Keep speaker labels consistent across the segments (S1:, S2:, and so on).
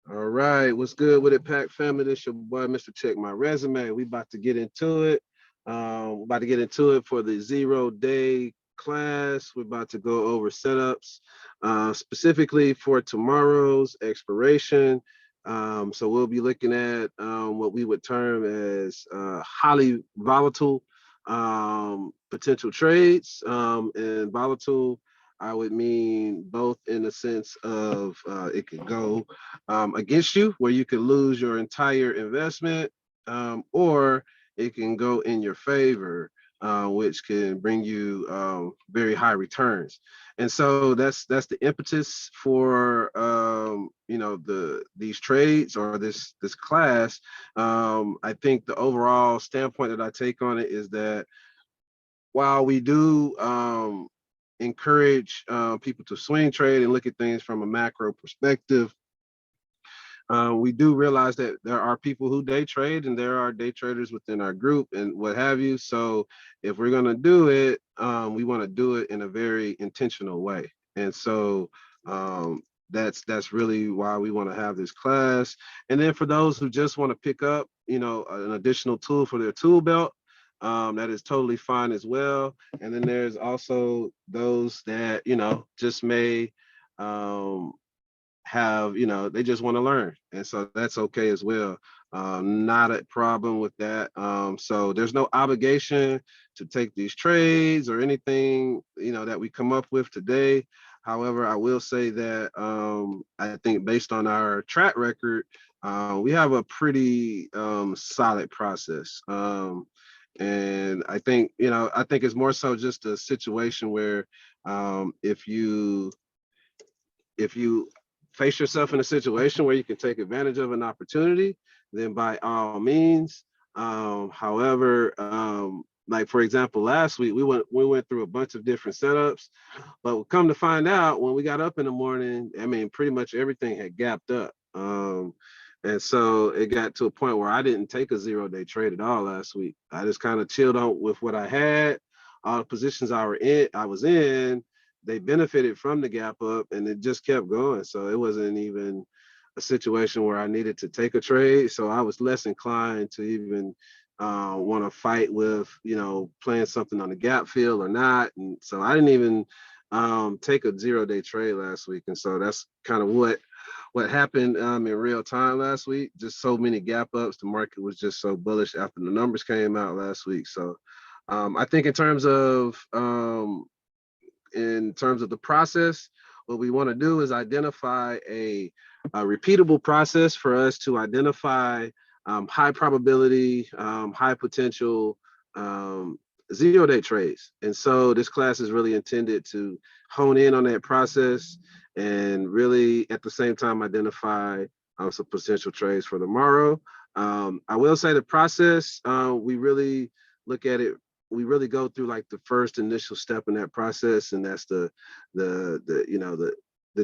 S1: All right, what's good with it, Pack family? This your boy, Mr. Check My Resume. We about to get into it. We're about to get into it for the 0 day class. We're about to go over setups, specifically for tomorrow's expiration. So we'll be looking at what we would term as highly volatile potential trades. And volatile, I would mean both in the sense of it could go against you, where you could lose your entire investment, or it can go in your favor, which can bring you very high returns. And so that's the impetus for these trades or this class. I think the overall standpoint that I take on it is that while we do encourage people to swing trade and look at things from a macro perspective, we do realize that there are people who day trade and there are day traders within our group and what have you. So if we're going to do it, we want to do it in a very intentional way. And so that's really why we want to have this class. And then for those who just want to pick up, an additional tool for their tool belt, that is totally fine as well. And then there's also those that, just may um, have, they just want to learn. And so that's okay as well. Not a problem with that. So there's no obligation to take these trades or anything, that we come up with today. However, I will say that I think based on our track record, we have a pretty solid process. And I think it's more so just a situation where if you face yourself in a situation where you can take advantage of an opportunity, then by all means. However, like for example, last week we went through a bunch of different setups, but come to find out when we got up in the morning, I mean, pretty much everything had gapped up. And so it got to a point where I didn't take a 0 day trade at all last week. I just kind of chilled on with what I had, all the positions I was in, they benefited from the gap up and it just kept going. So it wasn't even a situation where I needed to take a trade. So I was less inclined to even want to fight with, playing something on the gap field or not. And so I didn't even take a 0 day trade last week. And so that's kind of what happened in real time last week. Just so many gap ups. The market was just so bullish after the numbers came out last week. So I think in terms of the process, what we want to do is identify a repeatable process for us to identify high probability, high potential um, 0 day trades. And so this class is really intended to hone in on that process and really at the same time identify some potential trades for tomorrow. I will say the process, we really look at it, we really go through like the first initial step in that process, and that's the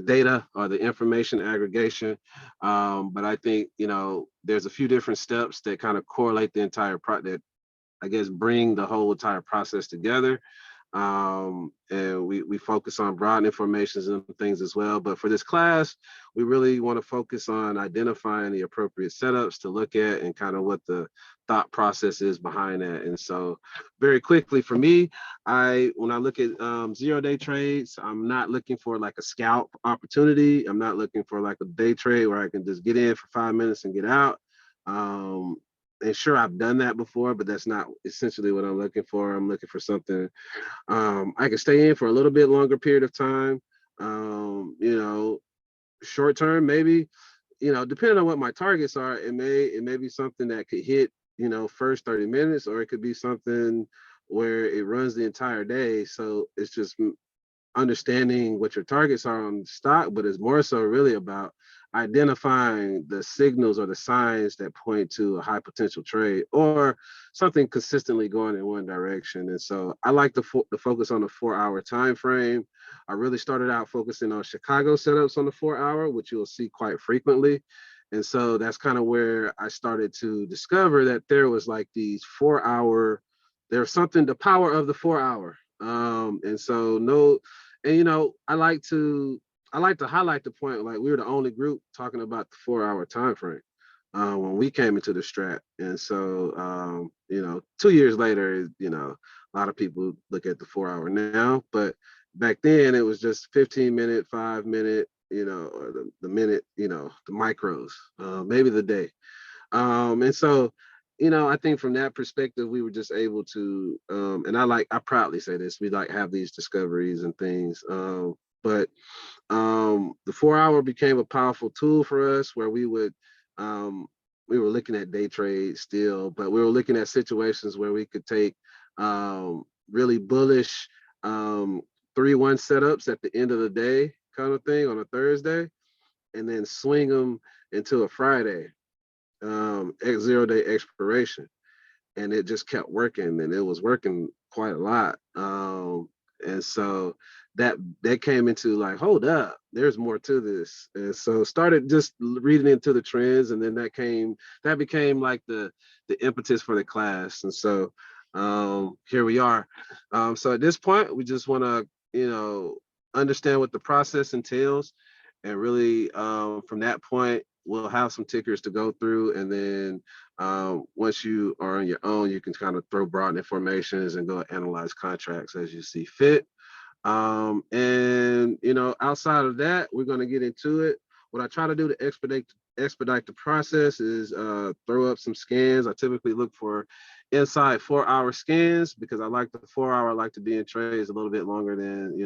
S1: data or the information aggregation. But I think there's a few different steps that kind of correlate the entire that I guess bring the whole entire process together. And we focus on broad informations and things as well. But for this class, we really want to focus on identifying the appropriate setups to look at and kind of what the thought process is behind that. And so very quickly for me, when I look at 0 day trades, I'm not looking for like a scalp opportunity. I'm not looking for like a day trade where I can just get in for 5 minutes and get out. Um, and sure, I've done that before, but that's not essentially what I'm looking for. I'm looking for something I can stay in for a little bit longer period of time. Short term, maybe, depending on what my targets are, it may be something that could hit, first 30 minutes, or it could be something where it runs the entire day. So it's just understanding what your targets are on stock, but it's more so really about identifying the signals or the signs that point to a high potential trade or something consistently going in one direction. And so I like to focus on the 4 hour time frame. I really started out focusing on Chicago setups on the 4 hour, which you'll see quite frequently. And so that's kind of where I started to discover that there was like these 4 hour, there's something, the power of the 4 hour. And so no, and I like to I like to highlight the point, like we were the only group talking about the 4 hour time frame when we came into the strat. And so, 2 years later, a lot of people look at the 4 hour now, but back then it was just 15-minute, 5 minute, or the minute, the micros, maybe the day. And so, I think from that perspective, we were just able to, and I proudly say this, we like have these discoveries and things. But the 4 hour became a powerful tool for us where we were looking at day trades still, but we were looking at situations where we could take really bullish 3-1 setups at the end of the day kind of thing on a Thursday, and then swing them into a Friday, 0 day expiration, and it just kept working, and it was working quite a lot. And so that came into like, hold up, there's more to this. And so started just reading into the trends, and then that became like the impetus for the class. And so here we are. So at this point, we just want to, understand what the process entails, and really from that point, we'll have some tickers to go through, and then once you are on your own, you can kind of throw broad informations and go analyze contracts as you see fit. And outside of that, we're going to get into it. What I try to do to expedite the process is throw up some scans. I typically look for inside 4 hour scans because I like the 4 hour. I like to be in trades a little bit longer than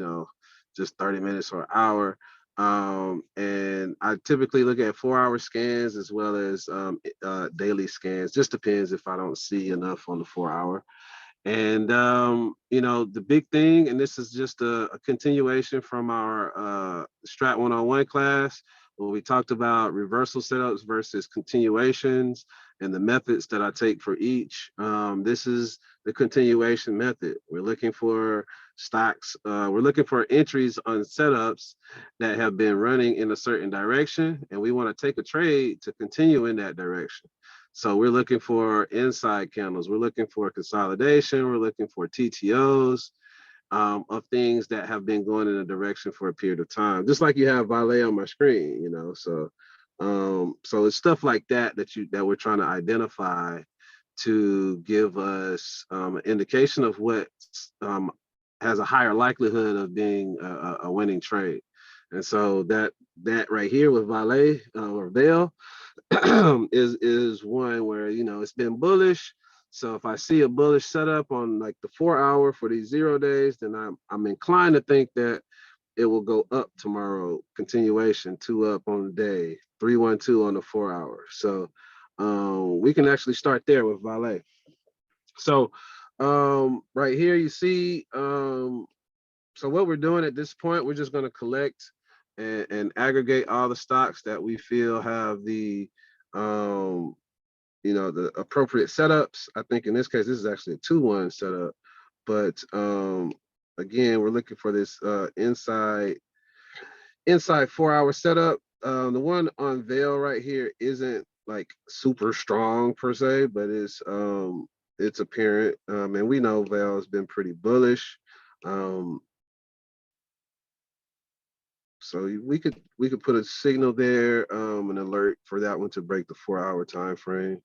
S1: just 30 minutes or an hour. And I typically look at 4 hour scans as well as daily scans. Just depends if I don't see enough on the 4 hour. And the big thing, and this is just a continuation from our Strat 101 class, where we talked about reversal setups versus continuations and the methods that I take for each. This is the continuation method. We're looking for stocks, we're looking for entries on setups that have been running in a certain direction, and we want to take a trade to continue in that direction. So we're looking for inside candles. We're looking for consolidation. We're looking for TTOs of things that have been going in a direction for a period of time, just like you have Valet on my screen, So it's stuff like that we're trying to identify to give us an indication of what has a higher likelihood of being a winning trade. And so that right here with Valet or Veil is one where it's been bullish. So if I see a bullish setup on like the 4 hour for these 0 days, then I'm inclined to think that it will go up tomorrow. Continuation, 2 up on the day, 3-1-2 on the 4 hour. So we can actually start there with Valet. So right here you see so what we're doing at this point, we're just going to collect and aggregate all the stocks that we feel have the appropriate setups. I think in this case, this is actually a 2-1 setup, but again, we're looking for this inside 4 hour setup. The one on Veil right here isn't like super strong per se, but it's apparent, and we know Veil has been pretty bullish. So we could put a signal there, an alert for that one to break the 4 hour time frame.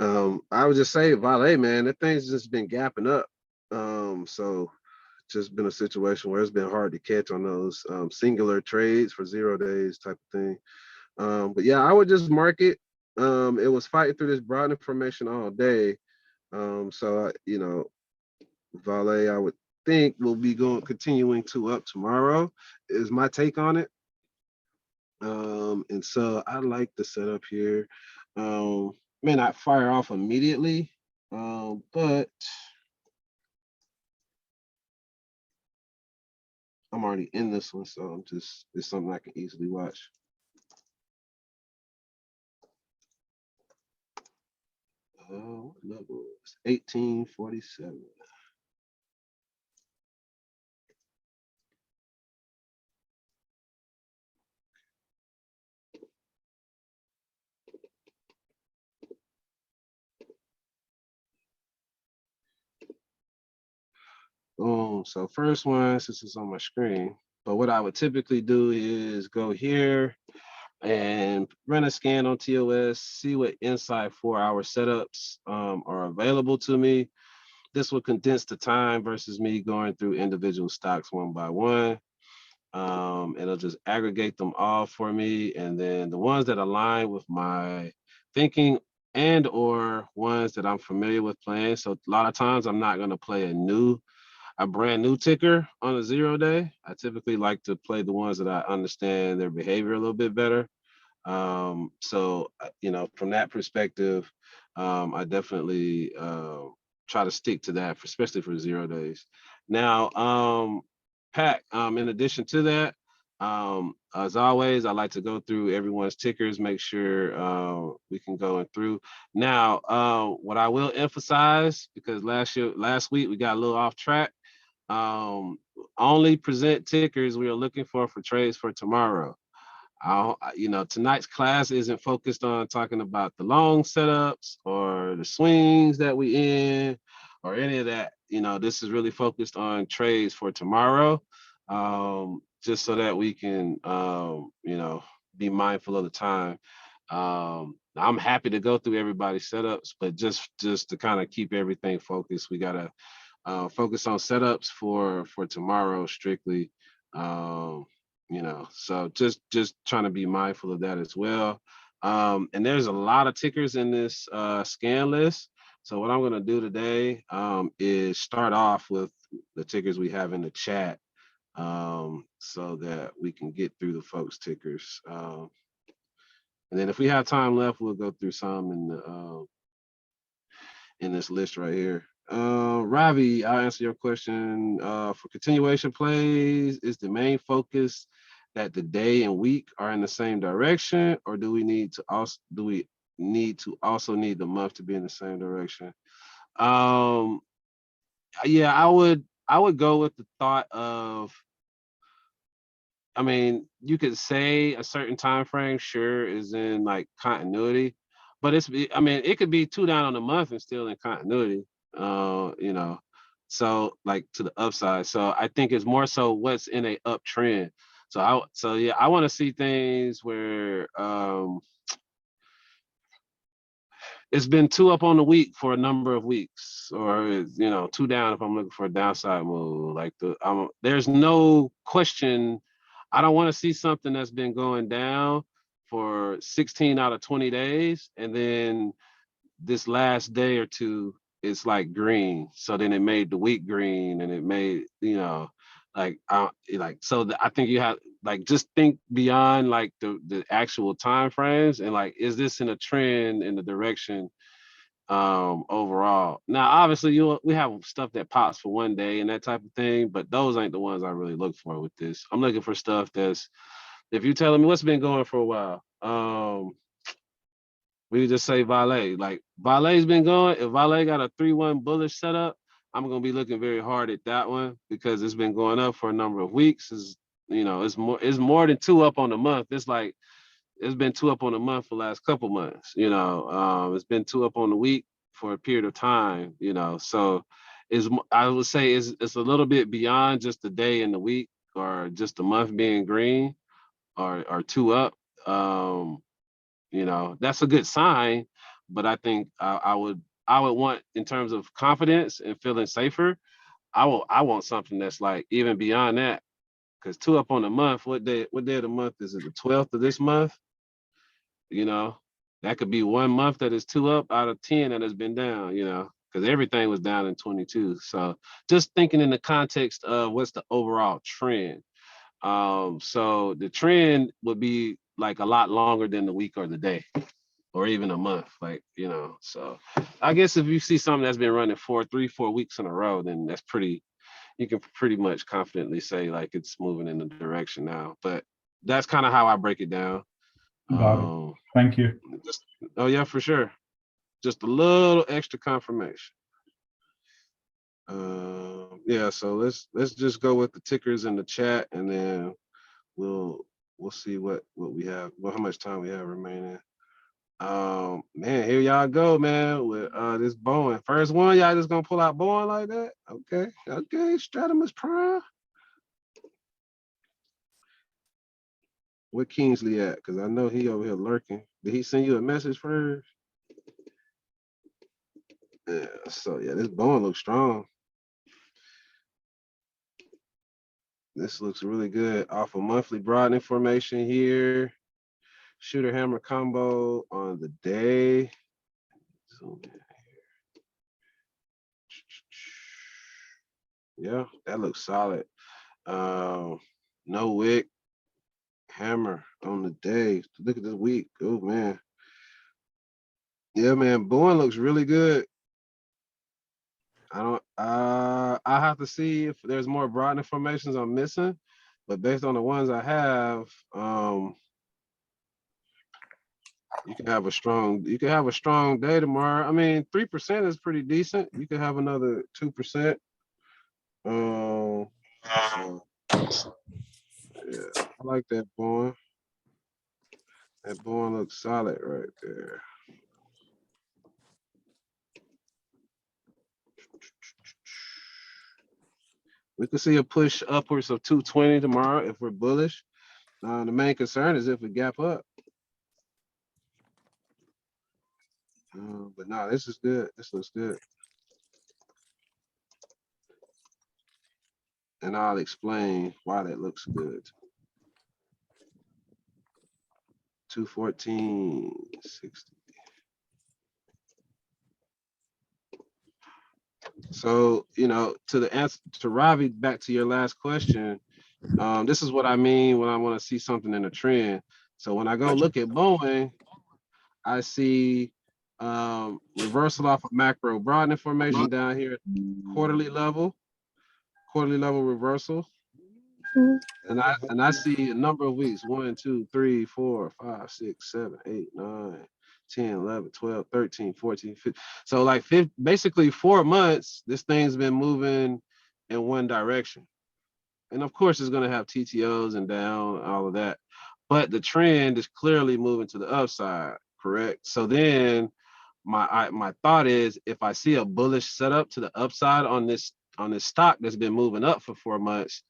S1: I would just say Valet, man, that thing's just been gapping up. So just been a situation where it's been hard to catch on those singular trades for 0 days type of thing. But yeah, I would just mark it. It was fighting through this broad information all day. So Valet, I would think will be continuing to up tomorrow is my take on it. And so I like the setup here. May not fire off immediately, but I'm already in this one, so it's something I can easily watch. What level is 1847? So first one, since it's on my screen, But what I would typically do is go here and run a scan on TOS, see what inside 4-hour setups are available to me. This will condense the time versus me going through individual stocks one by one. It'll just aggregate them all for me. And then the ones that align with my thinking and or ones that I'm familiar with playing. So a lot of times I'm not going to play a brand new ticker on a 0 day. I typically like to play the ones that I understand their behavior a little bit better. From that perspective, I definitely try to stick to that, especially for 0 days. Now, Pat, in addition to that, as always, I like to go through everyone's tickers, make sure we can go through. Now, what I will emphasize, because last week we got a little off track, um, only present tickers we are looking for trades for tomorrow. Tonight's class isn't focused on talking about the long setups or the swings that we in or any of that. This is really focused on trades for tomorrow, just so that we can, be mindful of the time. I'm happy to go through everybody's setups, but just to kind of keep everything focused, we gotta focus on setups for tomorrow strictly. Um, so just trying to be mindful of that as well. And there's a lot of tickers in this scan list. So what I'm gonna do today is start off with the tickers we have in the chat, so that we can get through the folks' tickers. And then if we have time left, we'll go through some in this list right here. Ravi, I'll answer your question. For continuation plays, is the main focus that the day and week are in the same direction, or do we need to also need the month to be in the same direction? Um, yeah, I would go with the thought of, I mean, you could say a certain time frame, sure, is in like continuity, but I mean, it could be 2 down on the month and still in continuity. Uh, you know, so like to the upside. So I think it's more so what's in a uptrend. So yeah, I want to see things where it's been 2 up on the week for a number of weeks, or 2 down if I'm looking for a downside move. Like there's no question. I don't want to see something that's been going down for 16 out of 20 days, and then this last day or two, it's like green. So then it made the week green, and it made I think you have like just think beyond like the actual time frames, and like, is this in a trend in the direction overall? Now obviously we have stuff that pops for one day and that type of thing, but those ain't the ones I really look for with this. I'm looking for stuff that's, if you're telling me what's been going for a while, we just say Valet. Like Valet's been going. If Valet got a 3-1 bullish setup, I'm gonna be looking very hard at that one because it's been going up for a number of weeks. It's more than 2 up on the month. It's been 2 up on the month for the last couple months. It's been 2 up on the week for a period of time. So I would say it's a little bit beyond just the day and the week or just the month being green or 2 up. That's a good sign, but I think I would want, in terms of confidence and feeling safer, I want something that's like even beyond that. Because 2 up on the month, what day of the month is it? The 12th of this month? You know, that could be one month that is 2 up out of 10 that has been down, because everything was down in 22. So just thinking in the context of what's the overall trend. So the trend would be like a lot longer than the week or the day or even a month, like, so I guess if you see something that's been running for 3-4 weeks in a row, then you can pretty much confidently say like it's moving in the direction now. But that's kind of how I break it down.
S2: Got it. Thank you.
S1: Oh yeah, for sure. Just a little extra confirmation. Yeah, so let's just go with the tickers in the chat, and then we'll see what we have, how much time we have remaining. Man, here y'all go, man, with this Boeing. First one, y'all just gonna pull out Boeing like that? Okay, Stratimus Prime. Where Kingsley at? Because I know he over here lurking. Did he send you a message first? Yeah, so yeah, this bone looks strong. This looks really good. Off a monthly broadening formation here. Shooter hammer combo on the day. Zoom in. Yeah, that looks solid. No wick, hammer on the day. Look at this week. Oh man. Yeah, man. Bowen looks really good. I have to see if there's more broadening formations I'm missing, but based on the ones I have, you can have a strong day tomorrow. I mean, 3% is pretty decent. You could have another 2%. So, yeah, I like that Bowen. That Bowen looks solid right there. We could see a push upwards of 220 tomorrow if we're bullish. The main concern is if we gap up. But no, this is good. This looks good. And I'll explain why that looks good. 214.60. So, to the answer to Ravi, back to your last question, this is what I mean when I want to see something in a trend. So when I go look at Boeing, I see reversal off of macro broadening formation down here, quarterly level reversal. And I see a number of weeks, 1, 2, 3, 4, 5, 6, 7, 8, 9, 10, 11, 12, 13, 14, 15. So like basically 4 months, this thing's been moving in one direction. And of course, it's going to have TTOs and down, all of that. But the trend is clearly moving to the upside, correct? So then my thought is, if I see a bullish setup to the upside on this stock that's been moving up for 4 months,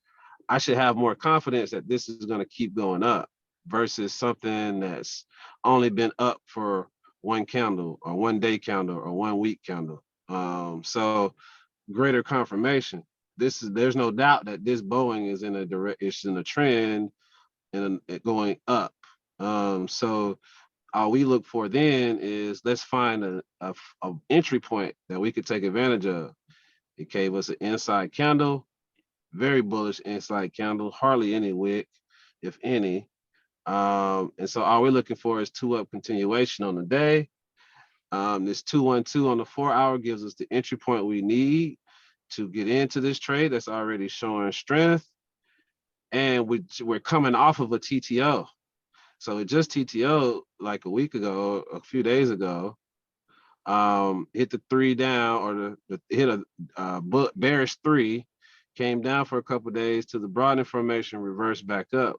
S1: I should have more confidence that this is going to keep going up versus something that's only been up for one candle or 1 day candle or 1 week candle. So greater confirmation. There's no doubt that this Boeing is in a trend and going up. So all we look for then is let's find a entry point that we could take advantage of. It gave us an inside candle, very bullish inside candle, hardly any wick, if any. And so all we're looking for is 2-up continuation on the day. This 212 on the 4-hour gives us the entry point we need to get into this trade that's already showing strength. And we're coming off of a TTO. So it just TTO like a week ago, a few days ago, hit the 3 down, or the hit a bearish 3, came down for a couple of days to the broadening formation, reversed back up.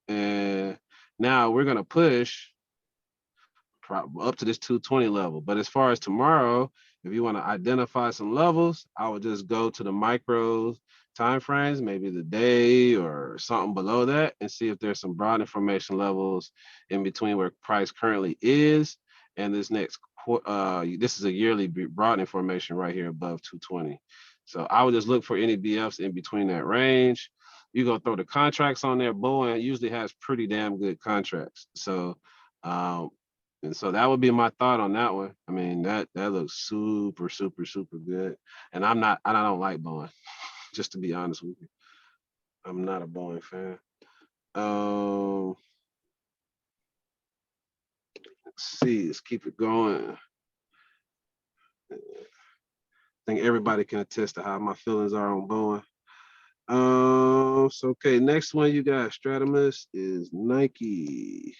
S1: And now we're going to push up to this 220 level. But as far as tomorrow, if you want to identify some levels, I would just go to the micro time frames, maybe the day or something below that, and see if there's some broad information levels in between where price currently is and this next this is a yearly broad information right here above 220. So I would just look for any BFs in between that range. You're gonna throw the contracts on there. Boeing usually has pretty damn good contracts. So and so that would be my thought on that one. I mean, that looks super, super, super good. And I don't like Boeing, just to be honest with you. I'm not a Boeing fan. Let's see, let's keep it going. I think everybody can attest to how my feelings are on Boeing. So okay, next one you got Stratamus is Nike.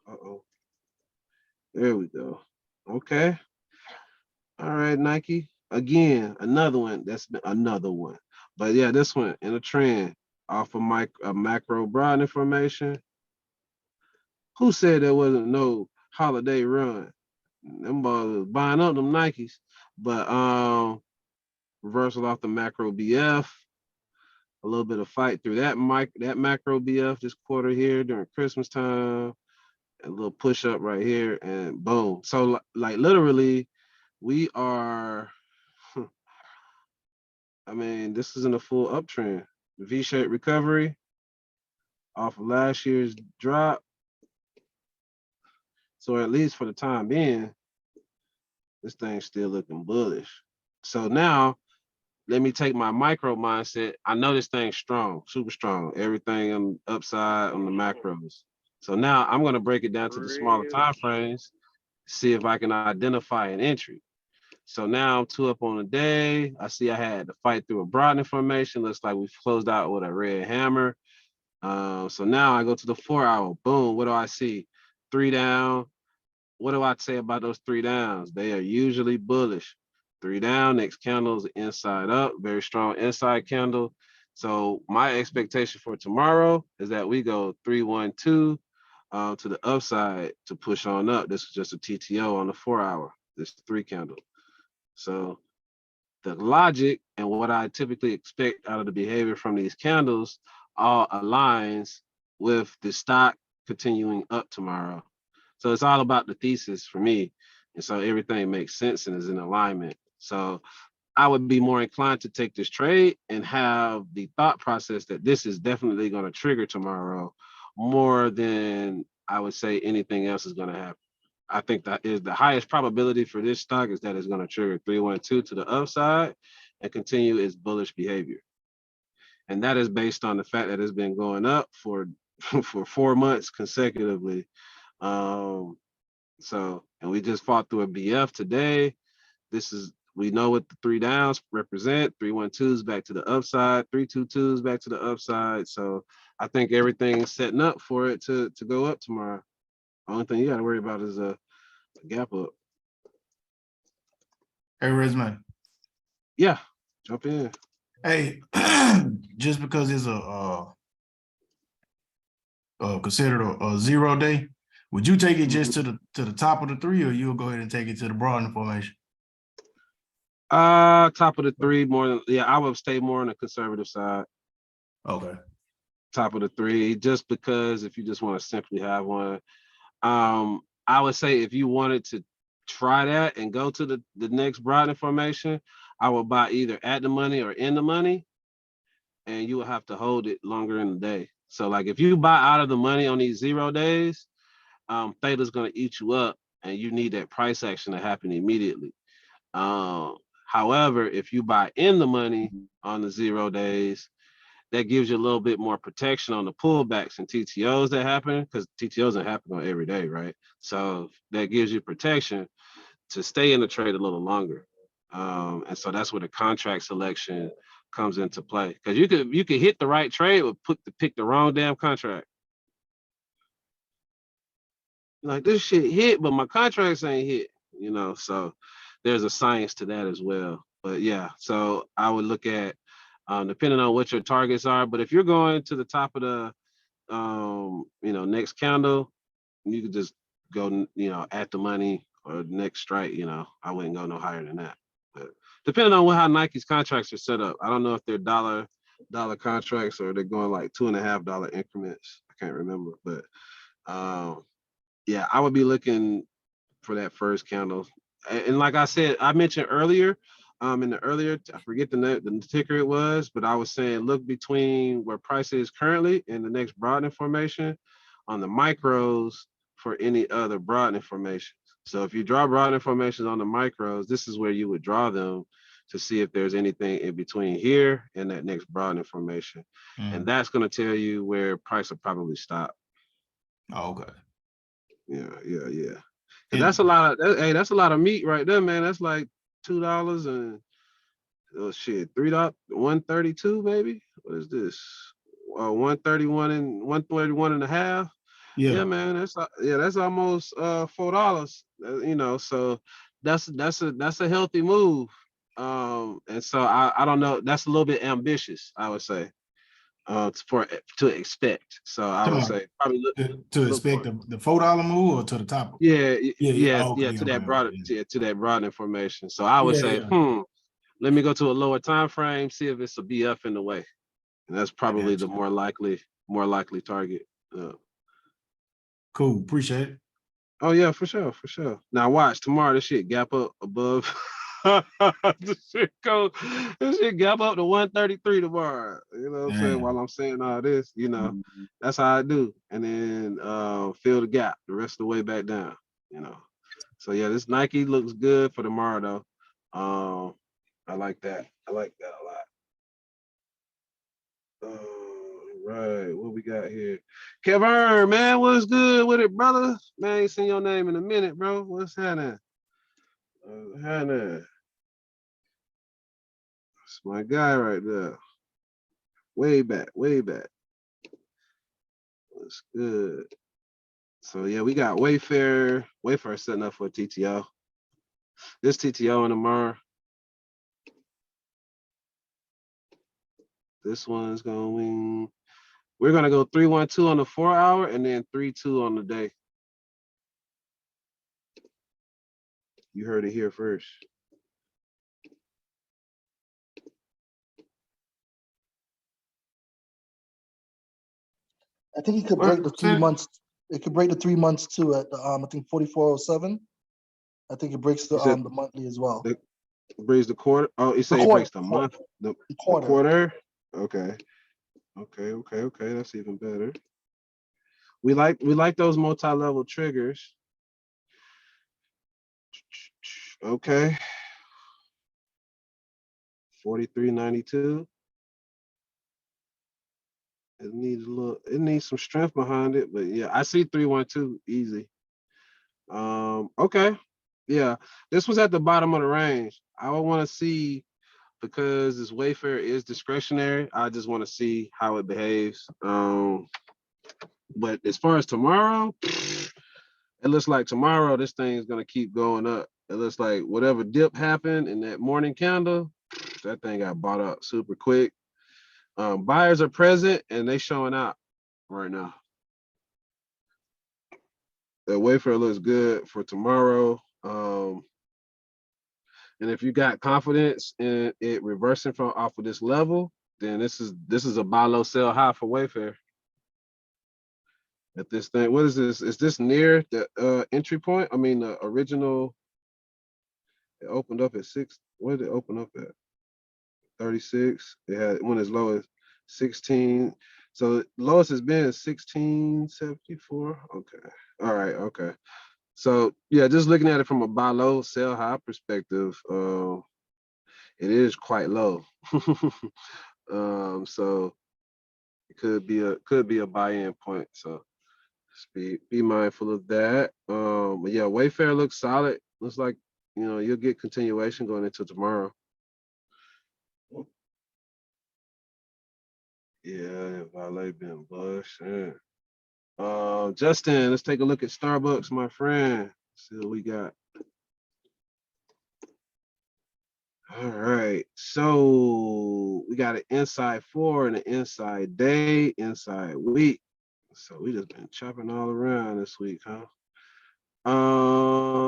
S1: Uh-oh. There we go. Okay. All right, Nike. Again, another one. That's been another one. But yeah, this one in a trend off of macro broad information. Who said there wasn't no holiday run? Them boys was buying up them Nikes. But reversal off the macro BF. A little bit of fight through that macro BF this quarter here during Christmas time. A little push up right here, and boom. So like literally, we are. I mean, this isn't a full uptrend. The V-shaped recovery off of last year's drop. So at least for the time being, this thing's still looking bullish. So now let me take my micro mindset. I know this thing's strong, super strong. Everything on the upside on the macros. So now I'm going to break it down to the smaller time frames, see if I can identify an entry. So now I'm 2 up on the day. I see I had to fight through a broadening formation. Looks like we closed out with a red hammer. So now I go to the 4 hour. Boom. What do I see? 3 down. What do I say about those 3 downs? They are usually bullish. 3 down, next candle is inside up, very strong inside candle. So my expectation for tomorrow is that we go 3-1-2 to the upside to push on up. This is just a TTO on the 4 hour, this 3 candle. So the logic and what I typically expect out of the behavior from these candles all aligns with the stock continuing up tomorrow. So it's all about the thesis for me. And so everything makes sense and is in alignment. So I would be more inclined to take this trade and have the thought process that this is definitely going to trigger tomorrow more than I would say anything else is going to happen. I think that is the highest probability for this stock is that it's going to trigger 3-1-2 to the upside and continue its bullish behavior. And that is based on the fact that it's been going up for 4 months consecutively. So, and we just fought through a BF today. We know what the 3 downs represent. 3-1-2s back to the upside, 3-2-2s back to the upside. So I think everything's setting up for it to go up tomorrow. Only thing you got to worry about is a gap up.
S3: Hey, Resume.
S1: Yeah, jump in.
S3: Hey, just because it's considered a 0 day, would you take it just to the top of the 3, or you'll go ahead and take it to the broadening formation?
S1: Top of the 3 more than I would stay more on the conservative side.
S3: Okay.
S1: Top of the 3, just because if you just want to simply have one, I would say if you wanted to try that and go to the next broadening formation, I would buy either at the money or in the money, and you will have to hold it longer in the day. So like if you buy out of the money on these 0 days, theta's going to eat you up, and you need that price action to happen immediately. However, if you buy in the money on the 0 days, that gives you a little bit more protection on the pullbacks and TTOs that happen, because TTOs don't happen on every day, right? So that gives you protection to stay in the trade a little longer. And so that's where the contract selection comes into play, because you could hit the right trade but pick the wrong damn contract. Like, this shit hit, but my contracts ain't hit, so there's a science to that as well. But yeah, so I would look at depending on what your targets are. But if you're going to the top of the next candle, you could just go at the money or next strike. I wouldn't go no higher than that. But depending on how Nike's contracts are set up, I don't know if they're dollar contracts or they're going like $2.50 increments. I can't remember, but yeah, I would be looking for that first candle. And like I said, I mentioned earlier, I forget the ticker it was, but I was saying look between where price is currently and the next broadening formation on the micros for any other broadening formations. So if you draw broadening formations on the micros, this is where you would draw them to see if there's anything in between here and that next broadening formation. And that's going to tell you where price will probably stop.
S3: Oh, okay.
S1: Yeah. That's a lot of that's a lot of meat right there, man. That's like $2 and $3, 132 maybe. What is this? 131 and 131 and a half. Yeah, man. That's almost $4. So that's a healthy move. And so I don't know. That's a little bit ambitious, I would say. To expect. So I would say probably
S3: to expect the $4 move or to the top.
S1: To that broad information. So I would say, let me go to a lower time frame, see if it's a BF in the way. And that's
S3: I
S1: probably
S3: got
S1: the
S3: you.
S1: more likely target.
S3: Cool. Appreciate it.
S1: Oh yeah, for sure, for sure. Now watch tomorrow. This shit gap up above. This shit gap up to 133 tomorrow. You know what I'm saying?
S3: Damn.
S1: While I'm saying all this, that's how I do. And then fill the gap the rest of the way back down. So yeah, this Nike looks good for tomorrow though. I like that. I like that a lot. Right, what we got here? Kevin, man, what's good with it, brother? Man, I ain't seen your name in a minute, bro. What's happening? That's my guy right there. Way back, way back. That's good. So yeah, we got Wayfair. Wayfair setting up for a TTO. This TTO in tomorrow. This one's going. We're gonna go 312 on the 4 hour and then 32 on the day. You heard it here first.
S4: I think he could
S1: What?
S4: break the 3 months. It could break the 3 months too at the I think 4407. I think it breaks
S1: You said
S4: the monthly as well.
S1: it breaks the quarter. Oh, you
S4: The
S1: say it
S4: quarter,
S1: breaks the month, the
S4: quarter.
S1: quarter. Okay. Okay. That's even better. We like those multi-level triggers. Okay. 43.92. It needs some strength behind it, but yeah, I see 312 easy. Okay. Yeah. This was at the bottom of the range. I would want to see because this Wayfair is discretionary. I just want to see how it behaves. But as far as tomorrow, it looks like tomorrow this thing is gonna keep going up. It looks like whatever dip happened in that morning candle, that thing got bought up super quick. Buyers are present and they showing out right now. The Wayfair looks good for tomorrow. And if you got confidence in it reversing from off of this level, then this is a buy low, sell high for Wayfair. At this thing, what is this? Is this near the entry point? I mean, the original. It opened up at 6. What did it open up at? 36. It had went as low as 16. So lowest has been 1674. Okay. All right. Okay. So yeah, just looking at it from a buy low, sell high perspective, it is quite low. So it could be a buy-in point. So just be mindful of that. But yeah, Wayfair looks solid. Looks like you'll get continuation going into tomorrow. Yeah, Valet been bush. Yeah. Justin, let's take a look at Starbucks, my friend. See what we got. All right, so we got an inside 4 and an inside day, inside week. So we just been chopping all around this week, huh?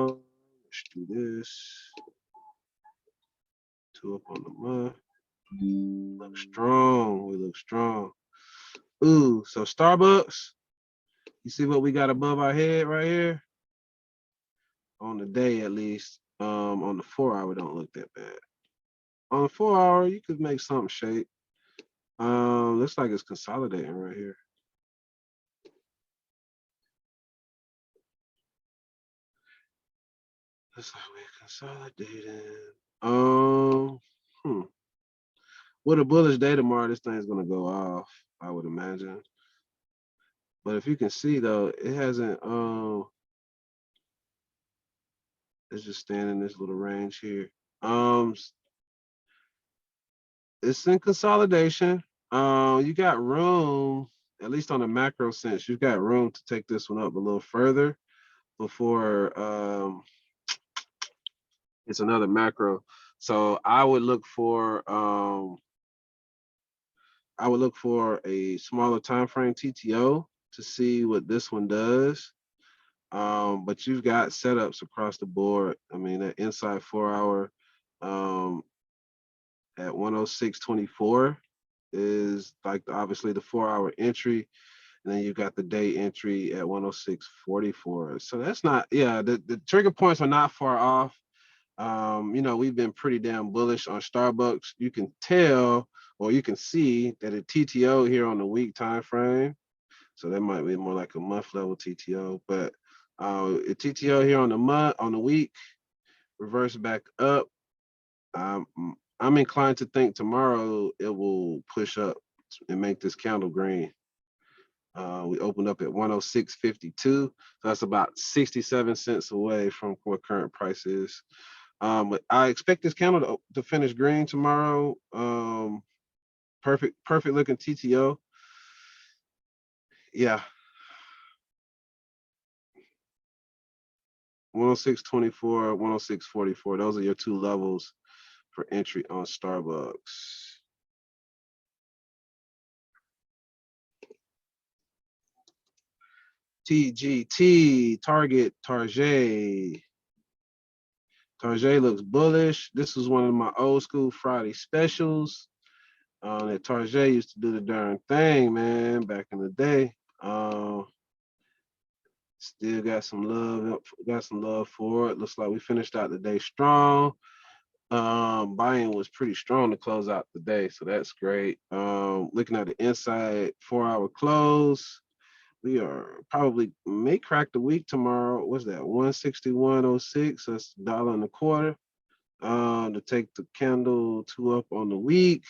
S1: Let's do this. 2 up on the month. Look strong. We look strong. Ooh, so Starbucks. You see what we got above our head right here? On the day at least. On the 4 hour, don't look that bad. On the 4 hour, you could make something shake. Looks like it's consolidating right here. Looks like we're consolidating. With a bullish day tomorrow, this thing's gonna go off, I would imagine. But if you can see though, it hasn't it's just staying in this little range here. It's in consolidation. You got room, at least on a macro sense, you've got room to take this one up a little further before it's another macro. So I would look for a smaller time frame TTO to see what this one does. But you've got setups across the board. I mean, that inside 4 hour, at 106.24 is like obviously the 4-hour entry. And then you got the day entry at 106.44. So that's not, yeah, the trigger points are not far off. You know, we've been pretty damn bullish on Starbucks. You can tell, or you can see that a TTO here on the week time frame. So that might be more like a month level TTO, but a TTO here on the week, reverse back up. I'm inclined to think tomorrow it will push up and make this candle green. We opened up at 106.52, so that's about 67 cents away from what current price is. But I expect this candle to finish green tomorrow. Perfect looking TTO. Yeah. 106.24, 106.44. Those are your two levels for entry on Starbucks. TGT, Target, Target. Target looks bullish. This was one of my old school Friday specials. That Target used to do the darn thing, man, back in the day. Still got some love for it. Looks like we finished out the day strong. Buying was pretty strong to close out the day, so that's great. Looking at the inside 4-hour close, we are probably may crack the week tomorrow. What's that? 161.06. That's $1.25. To take the candle 2 up on the week.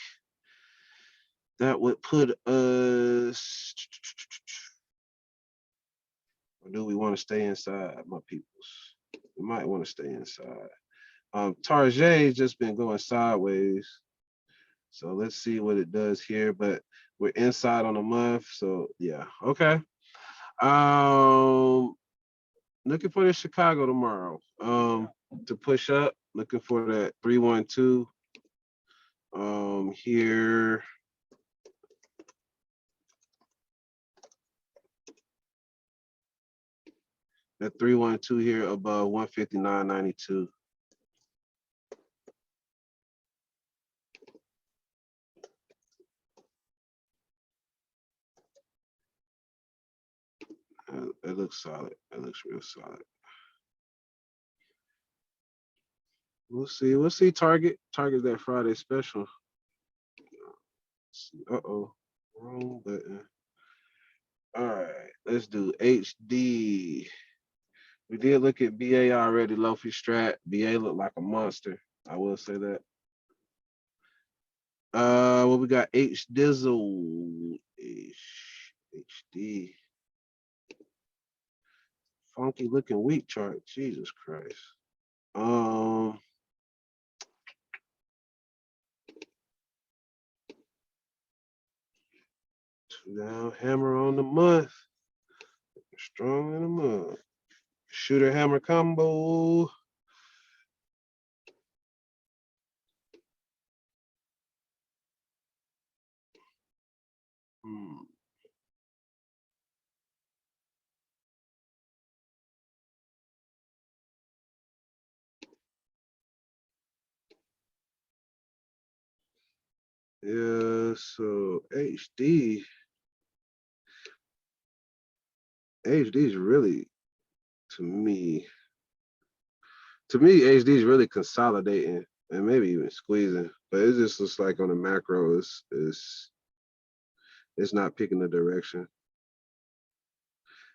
S1: That would put us. Or do we want to stay inside, my peoples? We might want to stay inside. Target's just been going sideways. So let's see what it does here. But we're inside on a month. So yeah. Okay. Looking for the Chicago tomorrow. To push up. Looking for that 312. Here. That 312 here above 159.92. It looks solid. It looks real solid. We'll see. We'll see. Target's that Friday special. Uh-oh. Wrong button. All right. Let's do HD. We did look at BA already. Lofi Strat. BA looked like a monster. I will say that. Well, we got H Dizzle. HD. Funky looking week chart. Jesus Christ. Two down hammer on the month. Strong in the month. Shooter hammer combo. Yeah, so HD is really, to me, HD is really consolidating and maybe even squeezing, but it just looks like on the macro it's not picking the direction.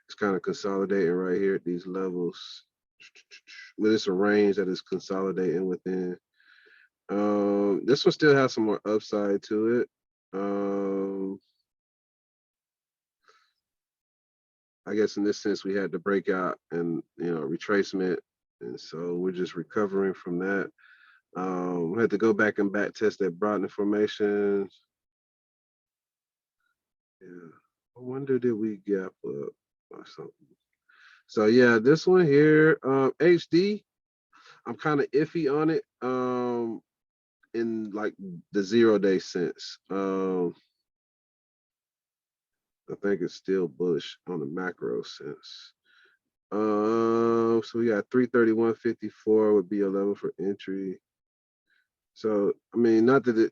S1: It's kind of consolidating right here at these levels, but it's a range that is consolidating within. This one still has some more upside to it. I guess in this sense we had to break out and retracement, and so we're just recovering from that. We had to go back and back test that Brodner formation. Yeah, I wonder did we gap up or something. So yeah, this one here, HD, I'm kind of iffy on it. In like the 0-day sense. I think it's still bullish on the macro sense. So we got 331.54 would be a level for entry. So I mean, not that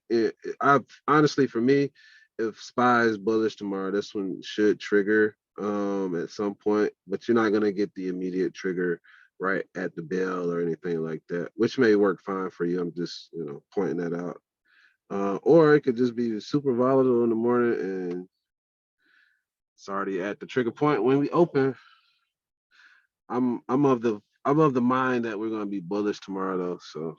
S1: I honestly, for me, if SPY is bullish tomorrow, this one should trigger at some point, but you're not gonna get the immediate trigger right at the bell or anything like that, which may work fine for you. I'm just pointing that out. Or it could just be super volatile in the morning and it's already at the trigger point when we open. I'm of the mind that we're gonna be bullish tomorrow though, so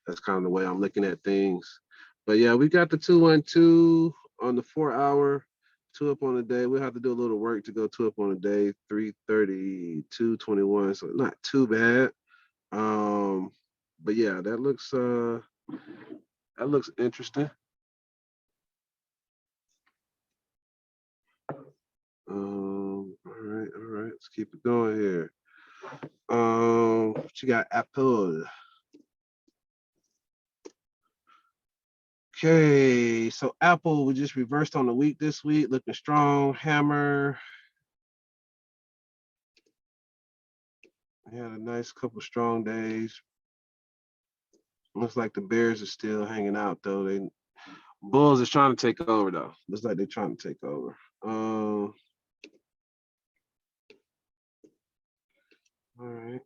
S1: that's kind of the way I'm looking at things. But yeah, we got the 212 on the 4 hour, two up on the day. We'll have to do a little work to go two up on the day, 332.21. So not too bad. But yeah, that looks interesting. All right, let's keep it going here. What you got, Apple? Okay, so Apple, we just reversed on the week this week, looking strong. Hammer. We had a nice couple strong days. Looks like the Bears are still hanging out though. Bulls is trying to take over though. Looks like they're trying to take over. All right.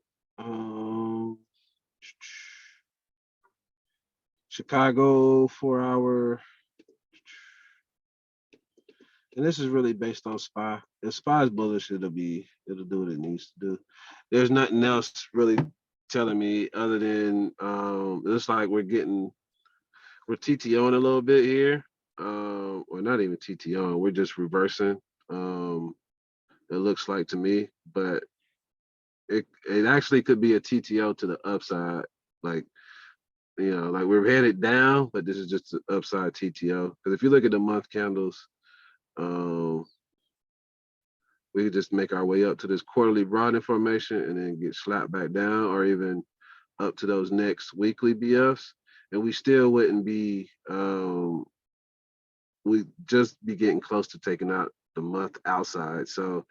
S1: Chicago 4 hour. And this is really based on SPY. If SPY is bullish, it'll do what it needs to do. There's nothing else really telling me other than it looks like we're TTOing a little bit here. Or not even TTOing, we're just reversing. It looks like to me, but it actually could be a TTO to the upside. Like like we're headed down, but this is just an upside TTO. Because if you look at the month candles, we could just make our way up to this quarterly broad information and then get slapped back down, or even up to those next weekly BFs, and we still wouldn't be. We'd just be getting close to taking out the month outside. So,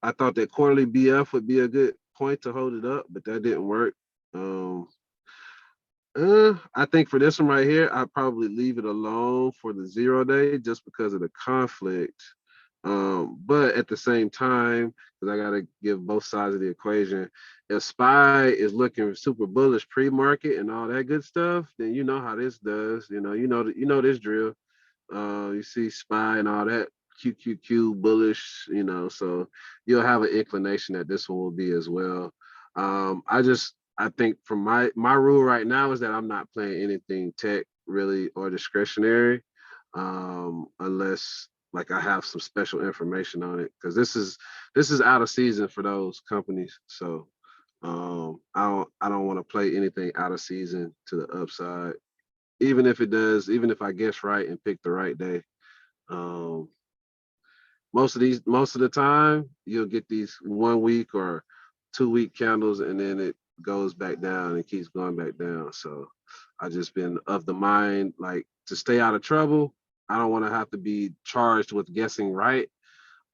S1: I thought that quarterly BF would be a good point to hold it up, but that didn't work. I think for this one right here, I'd probably leave it alone for the 0 day just because of the conflict. But at the same time, because I gotta give both sides of the equation, if SPY is looking super bullish pre-market and all that good stuff, then you know how this does. This drill. You see SPY and all that QQQ bullish, so you'll have an inclination that this one will be as well. I think from my rule right now is that I'm not playing anything tech really or discretionary, unless like I have some special information on it, because this is out of season for those companies. So I don't want to play anything out of season to the upside, even if I guess right and pick the right day. Um, most of the time you'll get these 1 week or 2 week candles and then it goes back down and keeps going back down. So I just been of the mind, like, to stay out of trouble. I don't want to have to be charged with guessing right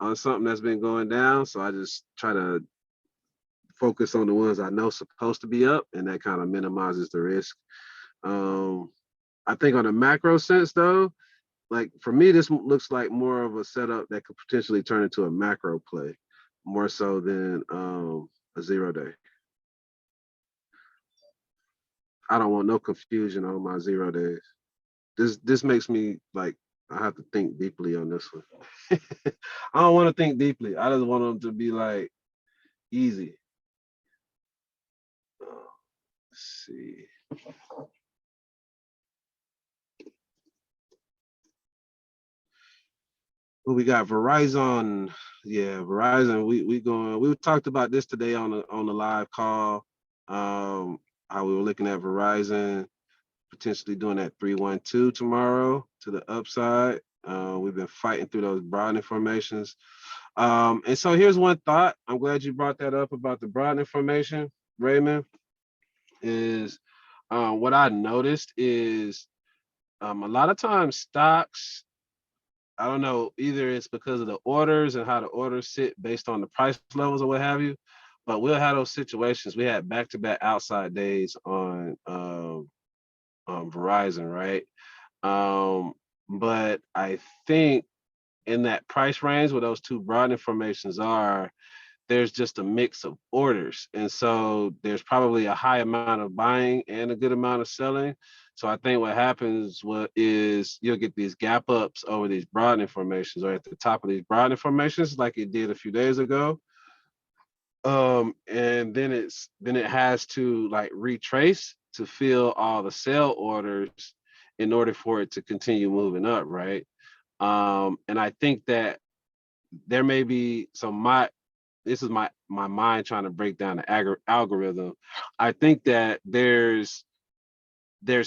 S1: on something that's been going down. So I just try to focus on the ones I know supposed to be up, and that kind of minimizes the risk. I think on a macro sense though, like for me, this looks like more of a setup that could potentially turn into a macro play, more so than a 0 day. I don't want no confusion on my 0 days. This makes me like I have to think deeply on this one. I don't want to think deeply. I just want them to be like easy. Let's see. Well, we got Verizon. Yeah, Verizon. We talked about this today on the live call. How we were looking at Verizon potentially doing that 312 tomorrow to the upside. We've been fighting through those broad informations. And so here's one thought. I'm glad you brought that up about the broad information, Raymond. Is what I noticed is a lot of times stocks, I don't know, either it's because of the orders and how the orders sit based on the price levels or what have you, but we'll have those situations. We had back-to-back outside days on Verizon, right? But I think in that price range where those two broad informations are, there's just a mix of orders. And so there's probably a high amount of buying and a good amount of selling. So I think what happens is you'll get these gap ups over these broad informations or at the top of these broad informations like it did a few days ago. And then it has to like retrace to fill all the sell orders in order for it to continue moving up, right? And I think that there may be this is my mind trying to break down the algorithm. I think that there's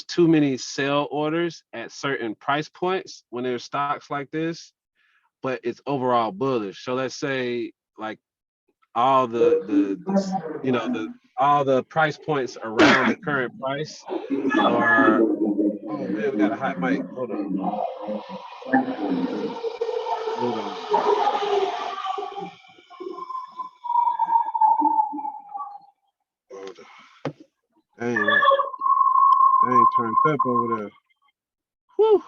S1: too many sell orders at certain price points when there's stocks like this, but it's overall bullish. So let's say like all all the price points around the current price are, oh man, we got a hot mic. Hold on. Hold on. Hold on. Dang turned up over there. Whew.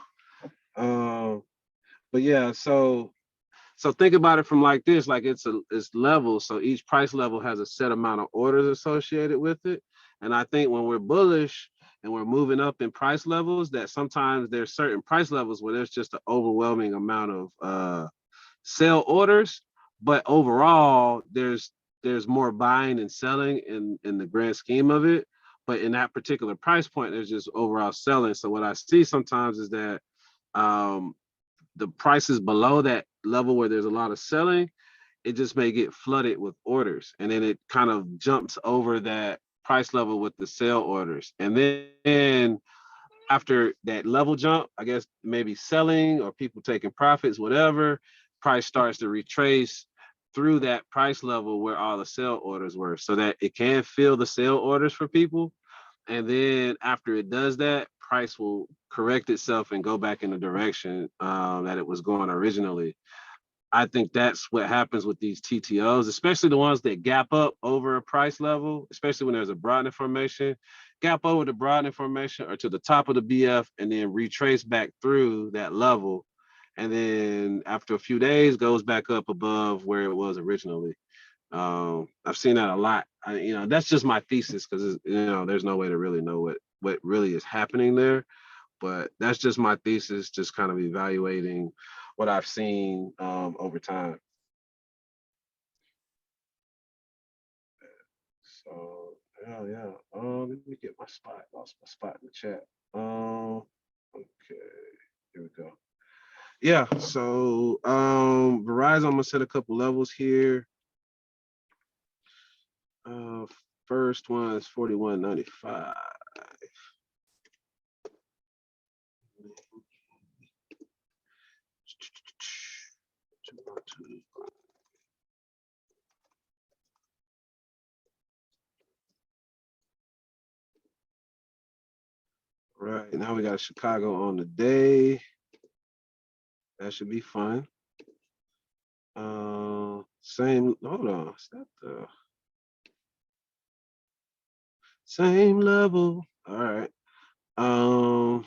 S1: But yeah, so think about it from like this, like it's levels. So each price level has a set amount of orders associated with it. And I think when we're bullish and we're moving up in price levels, that sometimes there's certain price levels where there's just an overwhelming amount of sell orders, but overall there's more buying and selling in the grand scheme of it. But in that particular price point, there's just overall selling. So what I see sometimes is that the prices below that level where there's a lot of selling, it just may get flooded with orders. And then it kind of jumps over that price level with the sell orders. And then after that level jump, I guess maybe selling or people taking profits, whatever, price starts to retrace through that price level where all the sell orders were so that it can fill the sell orders for people. And then after it does that, price will correct itself and go back in the direction that it was going originally. I think that's what happens with these TTOs, especially the ones that gap up over a price level, especially when there's a broad information, gap over the broad information or to the top of the BF and then retrace back through that level. And then after a few days goes back up above where it was originally. I've seen that a lot. That's just my thesis because there's no way to really know what really is happening there. But that's just my thesis, just kind of evaluating what I've seen over time. So yeah. Let me get my spot. Lost my spot in the chat. Okay, here we go. Yeah, so Verizon, I'm gonna set a couple levels here. First one is 41.95. Right, now we got Chicago on the day. That should be fun. Hold on, is that the same level? All right. Damn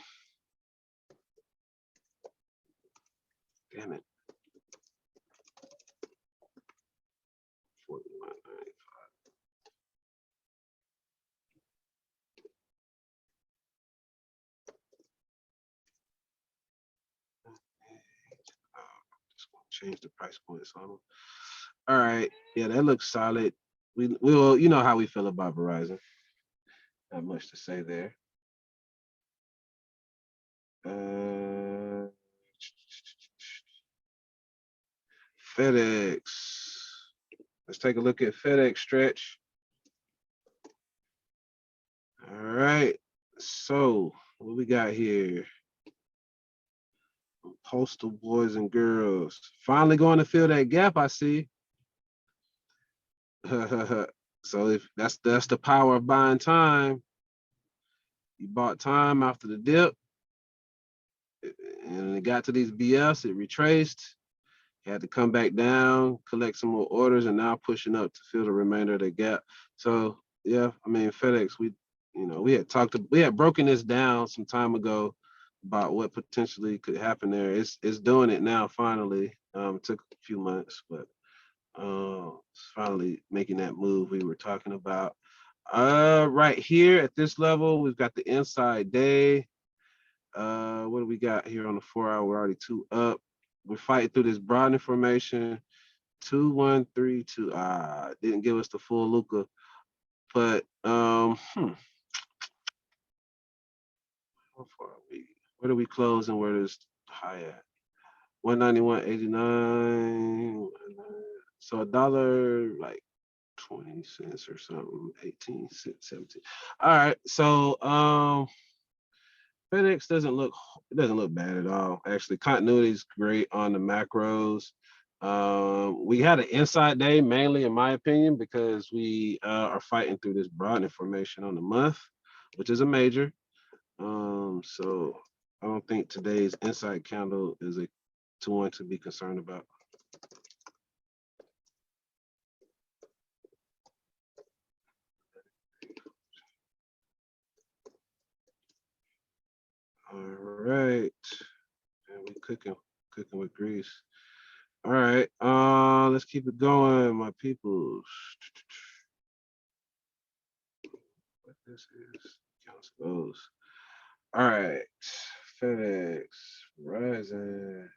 S1: it. 41.95. Just gonna change the price points on them. All right. Yeah, that looks solid. We will, you know how we feel about Verizon. Not much to say there. FedEx. Let's take a look at FedEx stretch. All right. So what we got here? Postal boys and girls. Finally going to fill that gap, I see. So if that's the power of buying time. You bought time after the dip. And it got to these BS, it retraced, had to come back down, collect some more orders, and now pushing up to fill the remainder of the gap. So yeah, I mean FedEx, we had broken this down some time ago about what potentially could happen there. It's doing it now finally. It took a few months, but it's finally making that move we were talking about. Right here at this level, we've got the inside day. What do we got here on the 4 hour? We're already 2 up. We're fighting through this broadening formation. 2, 1, 3, 2. Didn't give us the full Luca, but how far are we? Where do we close and where does high at? 191.89. So $1 like 20 cents or something, 18 cents, 17. All right. So FedEx doesn't look bad at all. Actually, continuity is great on the macros. We had an inside day mainly, in my opinion, because we are fighting through this broadening formation on the month, which is a major. So I don't think today's inside candle is a one to be concerned about. All right, and we cooking with grease. All right, let's keep it going, my people. What this is, counts those. All right, FedEx rising.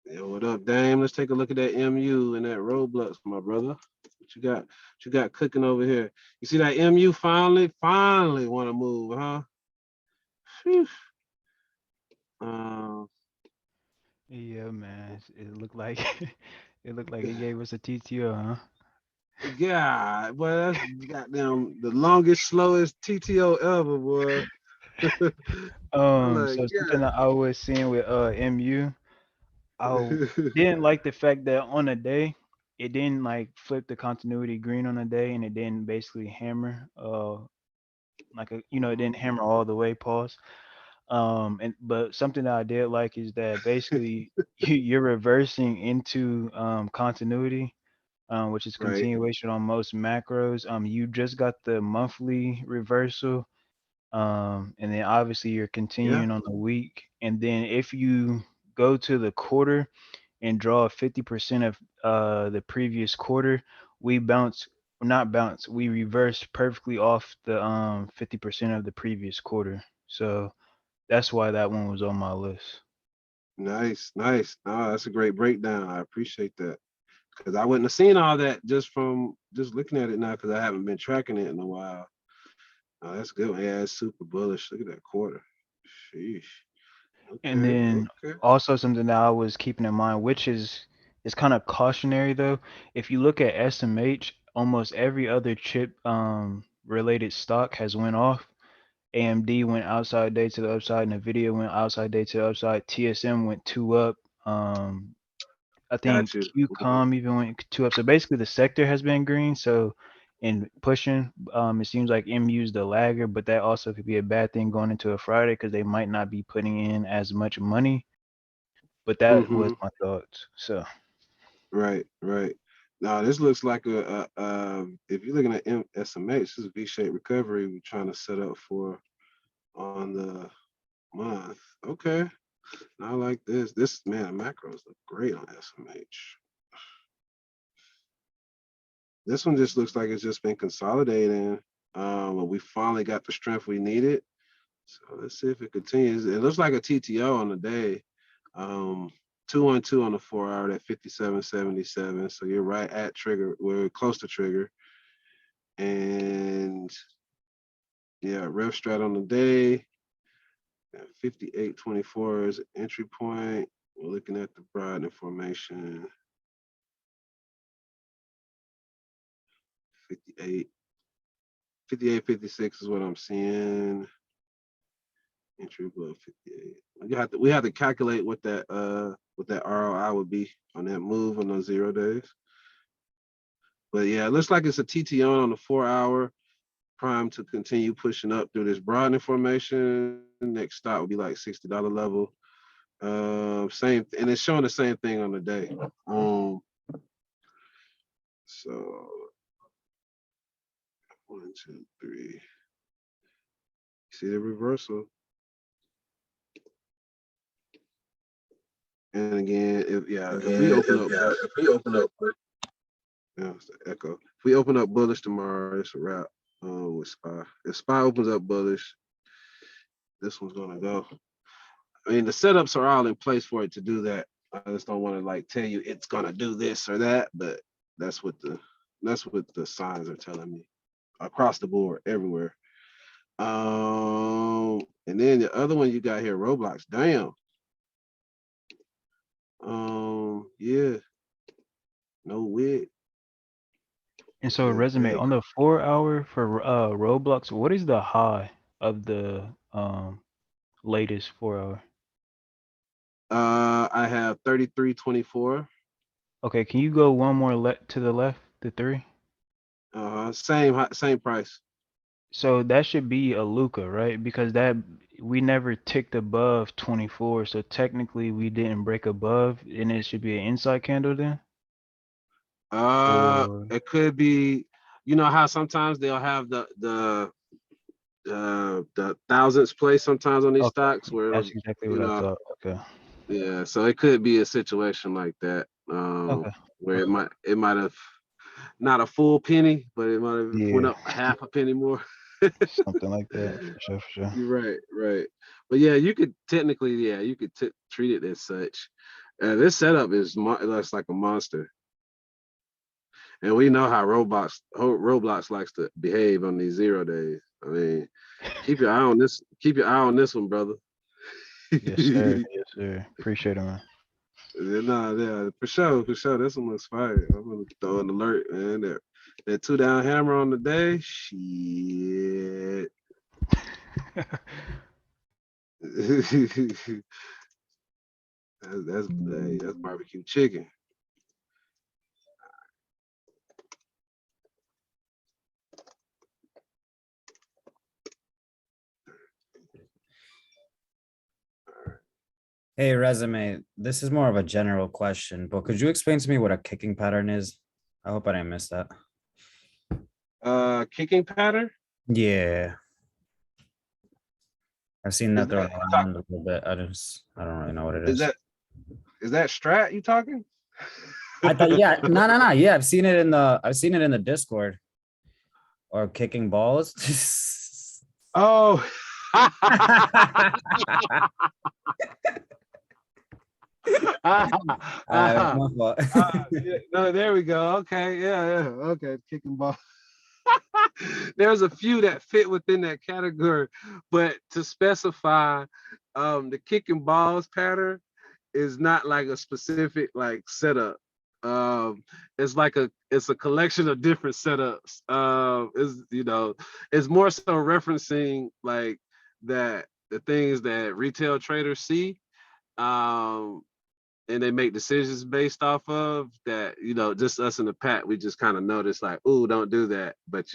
S1: Yo, what up, Dame? Let's take a look at that MU and that Roblox, my brother. What you got? What you got cooking over here? You see that MU finally want to move, huh? Whew.
S5: Yeah, man. It looked like it looked like it gave us a TTO, huh?
S1: God, boy, that's goddamn the longest, slowest TTO ever, boy. I'm like,
S5: So something that I was seeing with MU, I didn't like the fact that on a day it didn't like flip the continuity green on a day and it didn't basically hammer it didn't hammer all the way, pause. And but something that I did like is that basically you're reversing into continuity, which is
S1: right.
S5: continuation on most macros. You just got the monthly reversal, and then obviously you're
S1: Yeah.
S5: continuing on the week. And then if you go to the quarter and draw 50% of the previous quarter, we bounce, not bounce, we reverse perfectly off the 50% of the previous quarter. So that's why that one was on my list.
S1: Nice, nice. Oh, that's a great breakdown. I appreciate that. Because I wouldn't have seen all that just from just looking at it now because I haven't been tracking it in a while. Oh, that's good. Yeah, it's super bullish. Look at that quarter. Sheesh.
S5: And
S1: Okay,
S5: then
S1: okay.
S5: also something that I was keeping in mind, which is kind of cautionary though. If you look at SMH, almost every other chip related stock has went off. AMD went outside day to the upside, Nvidia went outside day to the upside, TSM went 2 up. I think
S1: Got you. Mhm.
S5: QCOM even went 2 up. So basically the sector has been green. So in pushing, it seems like MU's the lagger, but that also could be a bad thing going into a Friday because they might not be putting in as much money. But that was
S1: Mhm.
S5: my thoughts. So
S1: Right, right. Now this looks like if you're looking at SMH, this is a V-shaped recovery we're trying to set up for on the month. Okay. I like this. This man, macros look great on SMH. This one just looks like it's just been consolidating. But we finally got the strength we needed. So let's see if it continues. It looks like a TTO on the day. 212 on the 4 hour at 57.77. So you're right at trigger. We're close to trigger. And yeah, rev strat on the day. 58.24 is entry point. We're looking at the broadening formation. 58, 56 is what I'm seeing. Entry above 58. We have to calculate what that ROI would be on that move on those 0 days. But yeah, it looks like it's a TT on the 4-hour, prime to continue pushing up through this broadening formation. Next stop will be like $60 level. Same, and it's showing the same thing on the day. So 1, 2, 3. See the reversal. And again, if we open up, yeah, it's the echo. If we open up bullish tomorrow, it's a wrap with SPY. If SPY opens up bullish, this one's gonna go. I mean, the setups are all in place for it to do that. I just don't want to like tell you it's gonna do this or that, but that's what the signs are telling me across the board, everywhere. And then the other one you got here, Roblox. Damn. Yeah. No wig.
S5: And so
S1: Yeah,
S5: resume
S1: hey.
S5: on the 4-hour for Roblox, what is the high of the latest 4-hour?
S1: I have 33.24.
S5: Okay, can you go one more to the left, the 3?
S1: Same price.
S5: So that should be a Luca, right? Because that we never ticked above 24, so technically we didn't break above, and it should be an inside candle then. Or
S1: It could be, you know how sometimes they'll have the thousandths place sometimes on these
S5: okay,
S1: stocks where it'll,
S5: that's exactly
S1: you
S5: what I
S1: know,
S5: thought. Okay,
S1: yeah. So it could be a situation like that,
S5: okay,
S1: where it might have not a full penny, but it might have went
S5: yeah,
S1: up half a penny more.
S5: something like that for sure, for sure.
S1: You're right. But yeah, you could technically, you could treat it as such. This setup is that's like a monster. And we know how Roblox likes to behave on these 0 days. I mean, keep your eye on this. Keep your eye on this one, brother.
S5: Yes, sir. Yes, sir. Appreciate it, man.
S1: Yeah, for sure. This one looks fire. I'm gonna throw an alert, man. That 2-down hammer on the day. Shit. That's barbecue chicken.
S6: Hey, Resume, this is more of a general question, but could you explain to me what a kicking pattern is? I hope I didn't miss that.
S1: Kicking pattern.
S6: Yeah. I've seen that
S1: Is
S6: thrown
S1: that
S6: around a little bit. I don't really know what it is.
S1: is that strat you talking?
S6: I thought, yeah, no. Yeah, I've seen it in the Discord. Or kicking balls.
S1: Oh.
S6: My fault.
S1: Yeah, no, there we go. Okay, yeah. Okay, kicking ball. There's a few that fit within that category, but to specify, the kicking balls pattern is not like a specific like setup. It's a collection of different setups. It's more so referencing like that the things that retail traders see. And they make decisions based off of that, just us in the pack, we just kind of notice like, oh, don't do that. But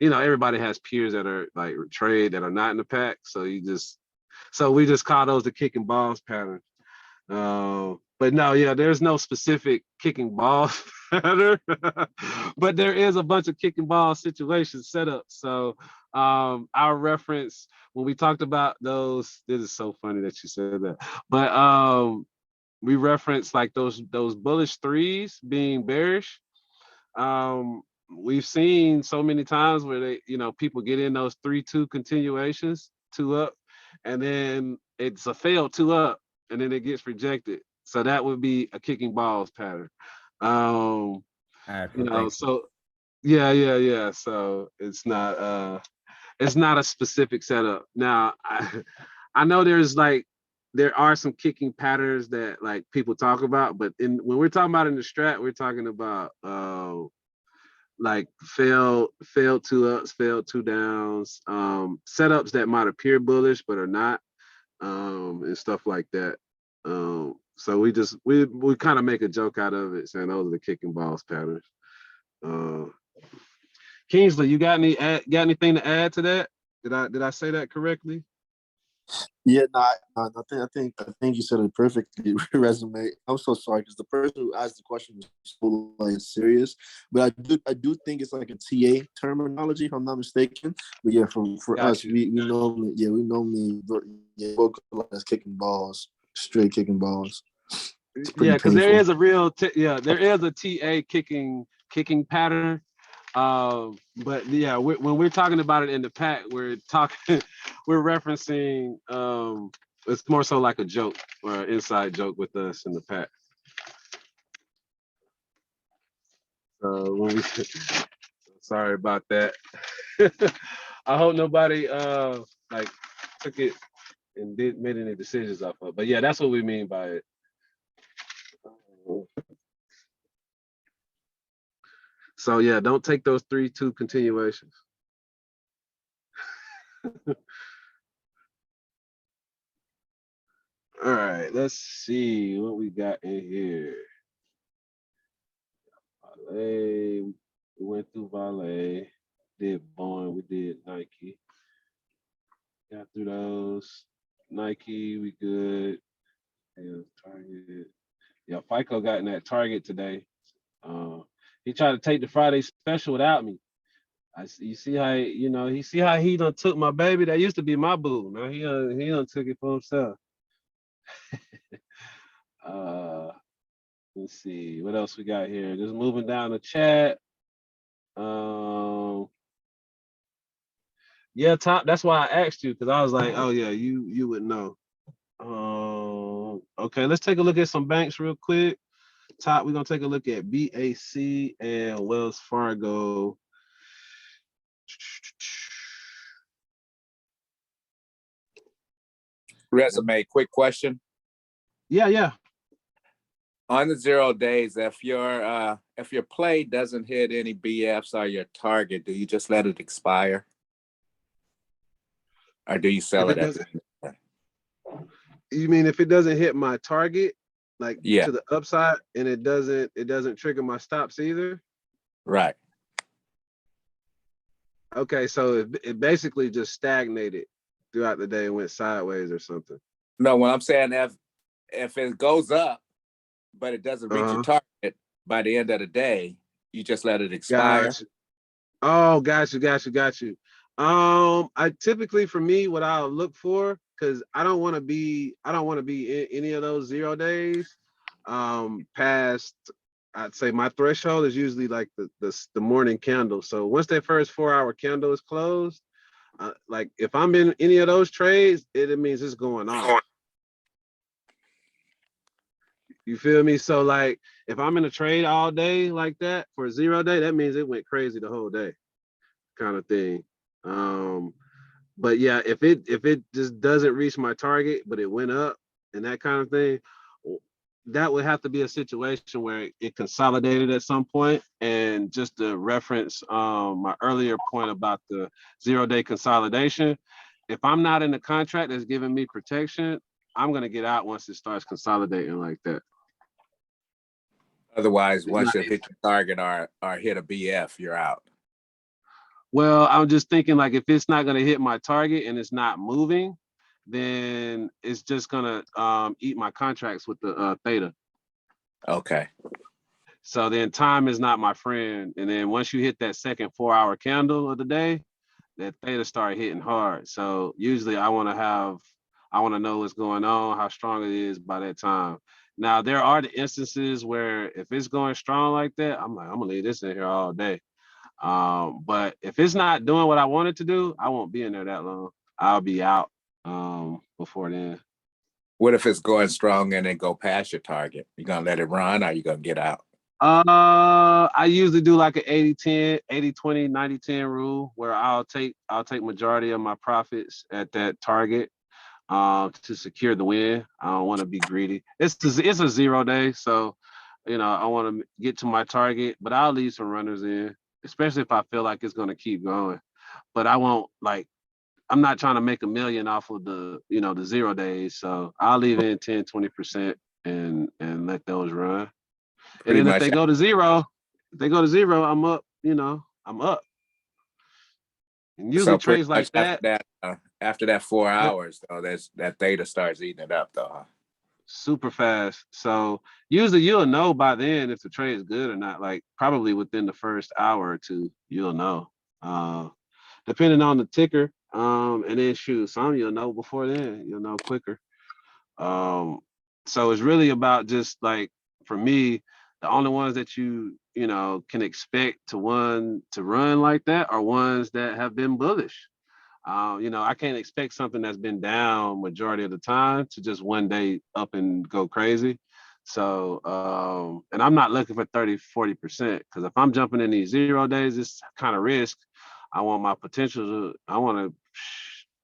S1: everybody has peers that are like trade that are not in the pack. So we just call those the kicking balls pattern. But no, yeah, there's no specific kicking balls pattern, but there is a bunch of kicking ball situations set up. So our reference when we talked about those, this is so funny that you said that, but we reference like those bullish threes being bearish. We've seen so many times where they, people get in those 3-2 continuations, 2 up, and then it's a failed 2 up, and then it gets rejected. So that would be a kicking balls pattern.
S6: All right, cool,
S1: So yeah. So it's not a specific setup. Now I know there are some kicking patterns that like people talk about, but when we're talking about in the strat, we're talking about like failed 2 ups, failed 2 downs, setups that might appear bullish but are not, and stuff like that. So we kind of make a joke out of it, saying those are the kicking balls patterns. Kingsley, you got anything to add to that? Did I say that correctly?
S7: Yeah, no, I think you said it perfectly. Resume. I'm so sorry because the person who asked the question was so like serious, but I do think it's like a TA terminology if I'm not mistaken. But yeah, for
S1: Got
S7: us,
S1: you.
S7: we normally focus a lot as kicking balls, straight kicking balls. It's pretty
S1: Yeah, because there
S7: painful.
S1: is a real there is a TA kicking pattern. But yeah, when we're talking about it in the pack, we're referencing it's more so like a joke or an inside joke with us in the pack. So when we sorry about that. I hope nobody like took it and made any decisions off of it. But yeah, that's what we mean by it. So yeah, don't take those 3-2 continuations. All right, let's see what we got in here. Valet, we went through Valet, did Boeing, we did Nike. Got through those. Nike, we good. Yeah, Target. Yeah, FICO got in that Target today. He tried to take the Friday special without me. You see how he done took my baby. That used to be my boo. Now he done took it for himself. Let's see what else we got here. Just moving down the chat. Yeah, Top. That's why I asked you because I was like, oh yeah, you would know. Okay, let's take a look at some banks real quick. Top, we're gonna take a look at BAC and Wells Fargo.
S8: Resume, quick question.
S1: Yeah.
S8: On the 0 days, if your play doesn't hit any BFs or your target, do you just let it expire? Or do you sell
S1: If
S8: it
S1: it
S8: at
S1: doesn't, you mean if it doesn't hit my target, like
S8: Yeah.
S1: to the upside, and it doesn't trigger my stops either?
S8: Right.
S1: Okay, so it basically just stagnated throughout the day and went sideways or something.
S8: No, what I'm saying, if it goes up, but it doesn't reach your target by the end of the day, you just let it expire.
S1: Gotcha. Oh, got you. I typically, for me, what I'll look for, because I don't want to be in any of those 0 days. Past, I'd say my threshold is usually like the morning candle. So once that first 4-hour candle is closed, like if I'm in any of those trades, it means it's going on. You feel me? So like if I'm in a trade all day like that for a 0 day, that means it went crazy the whole day, kind of thing. But yeah, if it just doesn't reach my target, but it went up and that kind of thing, that would have to be a situation where it consolidated at some point. And just to reference my earlier point about the 0 day consolidation, if I'm not in the contract that's giving me protection, I'm gonna get out once it starts consolidating like that.
S8: Otherwise, once you hit your target or hit a BF, you're out.
S1: Well, I'm just thinking like if it's not gonna hit my target and it's not moving, then it's just gonna eat my contracts with the theta.
S8: Okay.
S1: So then time is not my friend. And then once you hit that second 4-hour candle of the day, that theta start hitting hard. So usually I want to know what's going on, how strong it is by that time. Now there are the instances where if it's going strong like that, I'm gonna leave this in here all day. But if it's not doing what I want it to do, I won't be in there that long. I'll be out before then.
S8: What if it's going strong and then go past your target? You gonna let it run or you gonna get out?
S1: I usually do like an 80-10, 80-20, 90-10 rule where I'll take majority of my profits at that target to secure the win. I don't want to be greedy. It's a 0 day, so I want to get to my target, but I'll leave some runners in, especially if I feel like it's going to keep going. But I won't I'm not trying to make $1 million off of the 0 days, so I'll leave in 10-20% and let those run. And then if they go to 0, If they go to zero, I'm up. You know, I'm up. And usually
S8: So pretty
S1: trades
S8: much
S1: like that,
S8: after that 4
S1: that
S8: hours, though, that theta starts eating it up, though. Huh?
S1: super fast. So usually you'll know by then if the trade is good or not. Like probably within the first hour or two, you'll know. Uh, Depending on the ticker. And then shoot, some you'll know before then. You'll know quicker. Um, so it's really about just like for me, the only ones that you know can expect to run like that are ones that have been bullish. You know, I can't expect something that's been down majority of the time to just one day up and go crazy. So, and I'm not looking for 30, 40%, because if I'm jumping in these 0 days, it's kind of risk. I want my potential I want to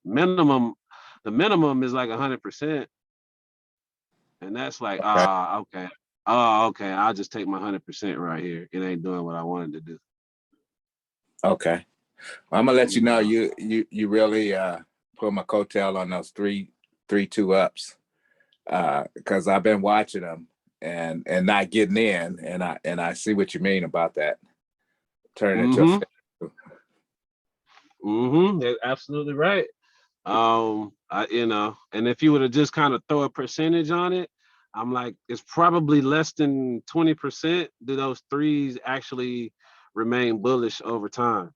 S1: minimum, the minimum is like 100%. And that's like,
S8: Okay.
S1: okay. Oh, okay. I'll just take my 100% right here. It ain't doing what I wanted to do.
S8: Okay. Well, I'm gonna let you know
S1: Yeah.
S8: you really put my coattail on those 2 ups because I've been watching them and not getting in, and I see what you mean about that turning into a
S1: Mm-hmm.
S8: fit.
S1: Mm-hmm. That's absolutely right. You know, and if you were to just kind of throw a percentage on it, I'm like, it's probably less than 20% do those threes actually remain bullish over time.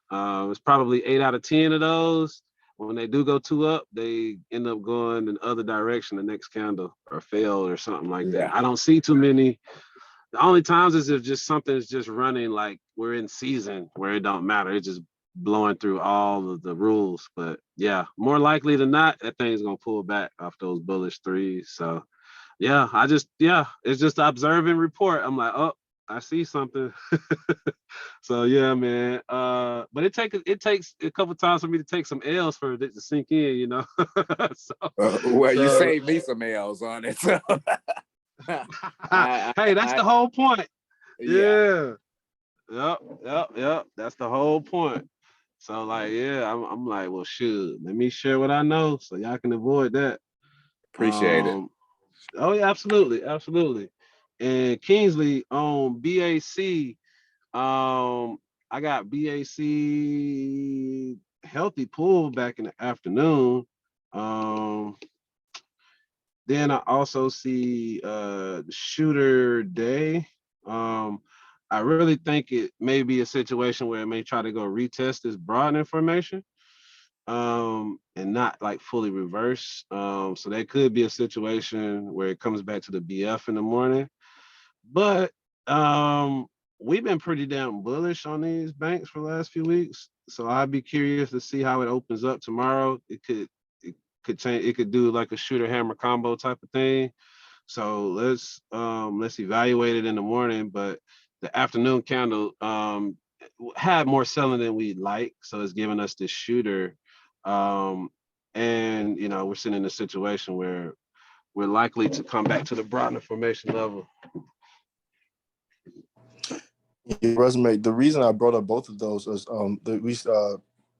S1: It's probably 8 out of 10 of those. When they do go 2 up, they end up going in the other direction the next candle or fail or something like that.
S8: Yeah.
S1: I don't see too many. The only times is if just something's just running like we're in season where it don't matter. It's just blowing through all of the rules. But yeah, more likely than not, that thing's gonna pull back off those bullish threes. So yeah, it's just observe and report. I'm like, oh, I see something. So yeah, man. But it takes a couple times for me to take some L's for it to sink in, you know. so,
S8: Well, you
S1: so
S8: saved me some L's on it. So.
S1: hey, that's the whole point.
S8: Yeah,
S1: Yeah. Yep. That's the whole point. So like, yeah, I'm like, well, shoot, let me share what I know so y'all can avoid that.
S8: appreciate it.
S1: Um, oh yeah, absolutely. And Kingsley on BAC, I got BAC healthy pull back in the afternoon. Um, then I also see shooter day. Um, I really think it may be a situation where it may try to go retest this broad information and not like fully reverse. So that could be a situation where it comes back to the BF in the morning. But we've been pretty damn bullish on these banks for the last few weeks. So I'd be curious to see how it opens up tomorrow. It could change, it could do like a shooter hammer combo type of thing. So let's evaluate it in the morning. But the afternoon candle had more selling than we'd like. So it's giving us this shooter. Um, and you know, we're sitting in a situation where we're likely to come back to the Broadner formation level.
S7: Your resume. The reason I brought up both of those is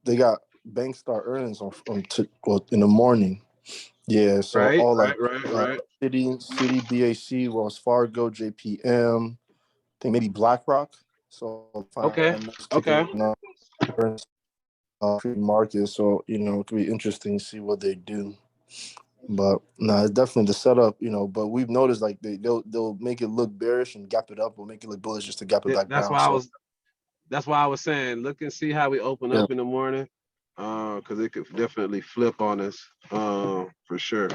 S7: they got bank start earnings in the morning. Yeah, so
S1: Right,
S7: all like
S1: right.
S7: City, BAC, Wells Fargo, JPM, I think maybe BlackRock. So
S1: Okay. Okay.
S7: kicking market. So it could be interesting to see what they do. But no, it's definitely the setup, But we've noticed like they'll make it look bearish and gap it up, or make it look bullish just to gap it back
S1: That's
S7: down.
S1: why I
S7: So
S1: was that's why I was saying look and see how we open
S7: yeah,
S1: up in the morning. Because it could definitely flip on us. For sure.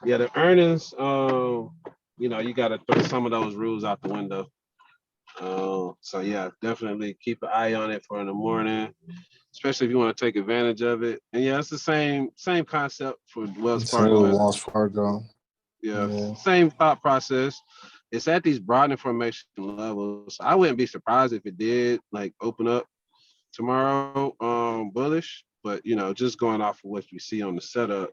S1: Yeah, the earnings, you gotta throw some of those rules out the window. So yeah, definitely keep an eye on it for in the morning, especially if you want to take advantage of it. And yeah, it's the same concept for Wells
S7: same
S1: Fargo
S7: with
S1: as
S7: Wells Fargo.
S1: yeah,
S7: Yeah.
S1: same thought process. It's at these broad information levels. I wouldn't be surprised if it did like open up tomorrow, bullish. But just going off of what you see on the setup,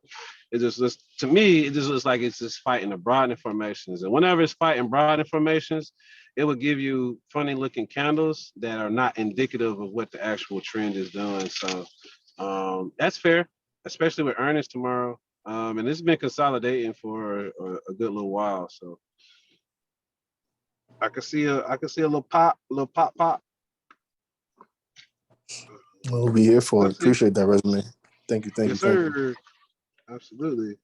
S1: it just looks to me, it just looks like it's just fighting the broad informations. And whenever it's fighting broad informations, it will give you funny looking candles that are not indicative of what the actual trend is doing. So that's fair, especially with earnings tomorrow. And it's been consolidating for a good little while. So I can see a little pop, pop.
S7: We'll be here for it.
S1: Let's see.
S7: Appreciate that resume. Thank you.
S1: Yes, sir. Absolutely.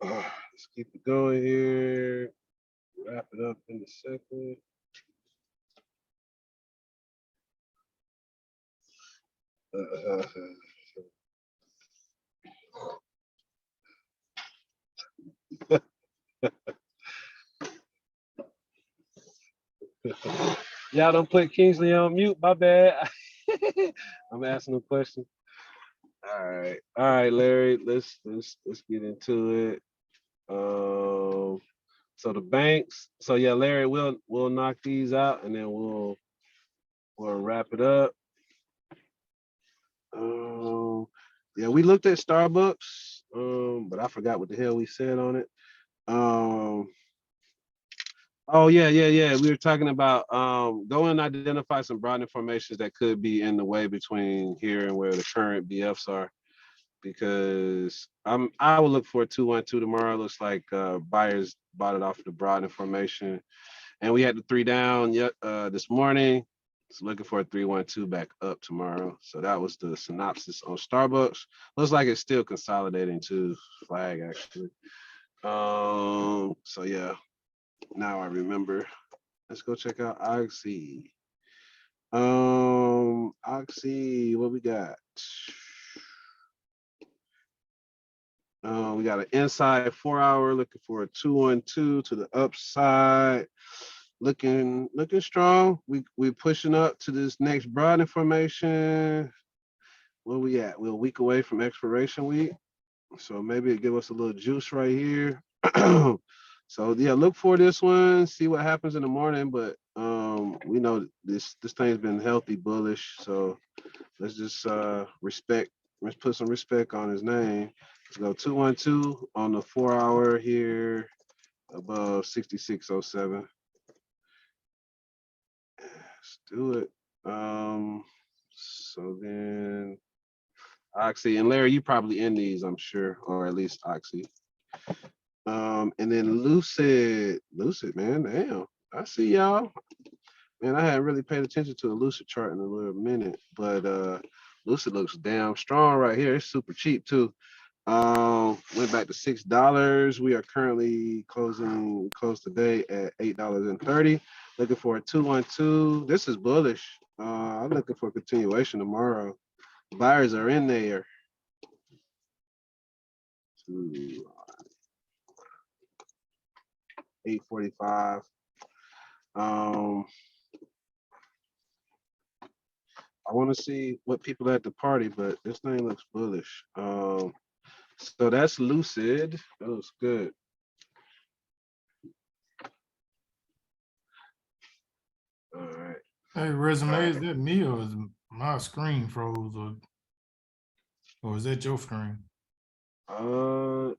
S1: Let's keep it going here. Wrap it up in a second. Y'all don't put Kingsley on mute. My bad. I'm asking a question. All right, Larry. Let's get into it. So the banks. So yeah, Larry, we'll knock these out and then we'll wrap it up. Yeah, we looked at Starbucks, but I forgot what the hell we said on it. Oh yeah. We were talking about go and identify some broad information that could be in the way between here and where the current BFs are. Because I will look for a 212 tomorrow. Looks like buyers bought it off the broad information. And we had the 3 down this morning. So looking for a 312 back up tomorrow. So that was the synopsis on Starbucks. Looks like it's still consolidating to flag actually. So yeah, now I remember. Let's go check out Oxy. Oxy, what we got? We got an inside 4 hour looking for a 212 to the upside. Looking strong. We pushing up to this next broad information. Where we at? We're a week away from expiration week. So maybe it give us a little juice right here. So yeah, look for this one, see what happens in the morning. But we know this thing's been healthy bullish. So let's just respect. Let's put some respect on his name. Let's go 212 on the 4 hour here above 6607. Let's do it. So then Oxy and Larry, you probably in these, I'm sure, or at least Oxy. And then Lucid, man, damn. I see y'all. Man, I hadn't really paid attention to a Lucid chart in a little minute, but Lucid looks damn strong right here. It's super cheap too. Went back to $6. We are currently closed today at $8.30. Looking for a 212. This is bullish. I'm looking for continuation tomorrow. Buyers are in there. 8:45. I want to see what people at the party, but this thing looks bullish. So that's Lucid. That looks good. All right.
S3: Hey, resume, is that me or is my screen froze or is that your screen?
S1: No,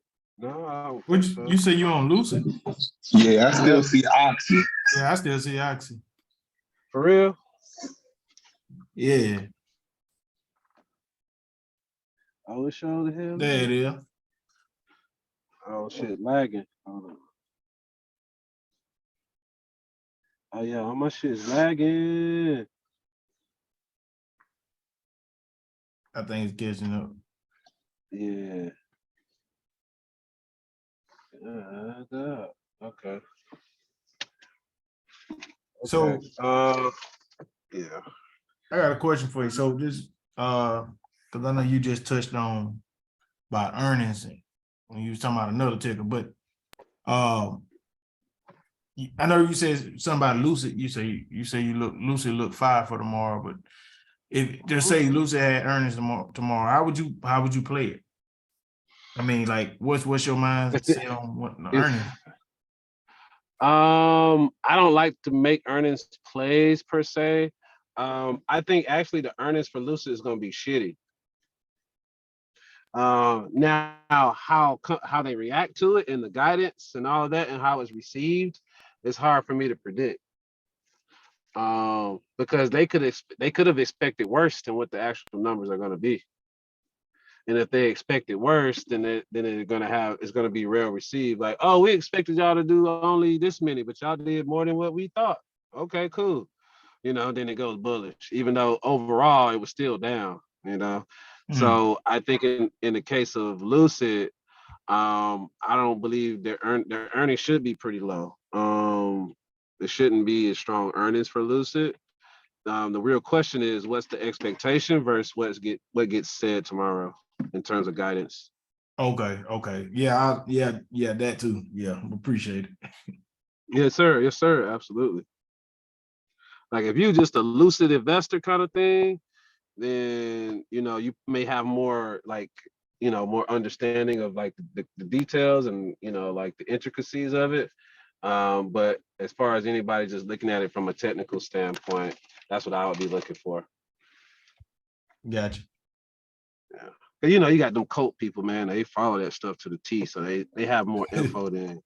S1: I don't
S3: Which
S1: think so.
S3: you say you on Lucid?
S9: Yeah, I still see Oxy.
S3: Yeah, I still see Oxy.
S1: For real?
S3: Yeah,
S1: Oh, it showed the hell.
S3: there it is.
S1: Oh shit, lagging. Hold on. Oh yeah, all my shit's lagging.
S3: I think it's catching up.
S1: Yeah. Okay.
S3: So
S1: yeah.
S3: I got a question for you. So just because I know you just touched on about earnings when you was talking about another ticker, but I know you said something about Lucid. You say Lucid look 5 for tomorrow, but if just say Lucid had earnings tomorrow, how would you play it? I mean, like, what's your mindset on what the earnings?
S1: I don't like to make earnings plays per se. I think actually the earnings for Lucid is going to be shitty. Now how they react to it and the guidance and all of that and how it's received is hard for me to predict. Because they could have expected worse than what the actual numbers are going to be. And if they expect it worse, then it's gonna be well received. Like, oh, we expected y'all to do only this many, but y'all did more than what we thought. Okay, cool. Then it goes bullish, even though overall it was still down. So I think in the case of Lucid, I don't believe their earnings should be pretty low. There shouldn't be as strong earnings for Lucid. The real question is, what's the expectation versus what gets said tomorrow in terms of guidance.
S3: Okay. Yeah, that too. Yeah, appreciate it.
S1: Yes, sir. Yes, sir. Absolutely. Like if you just a lucid investor kind of thing, then you may have more like more understanding of like the details and like the intricacies of it. But as far as anybody just looking at it from a technical standpoint, that's what I would be looking for.
S3: Gotcha.
S1: Yeah. You got them cult people, man. They follow that stuff to the T, so they have more info than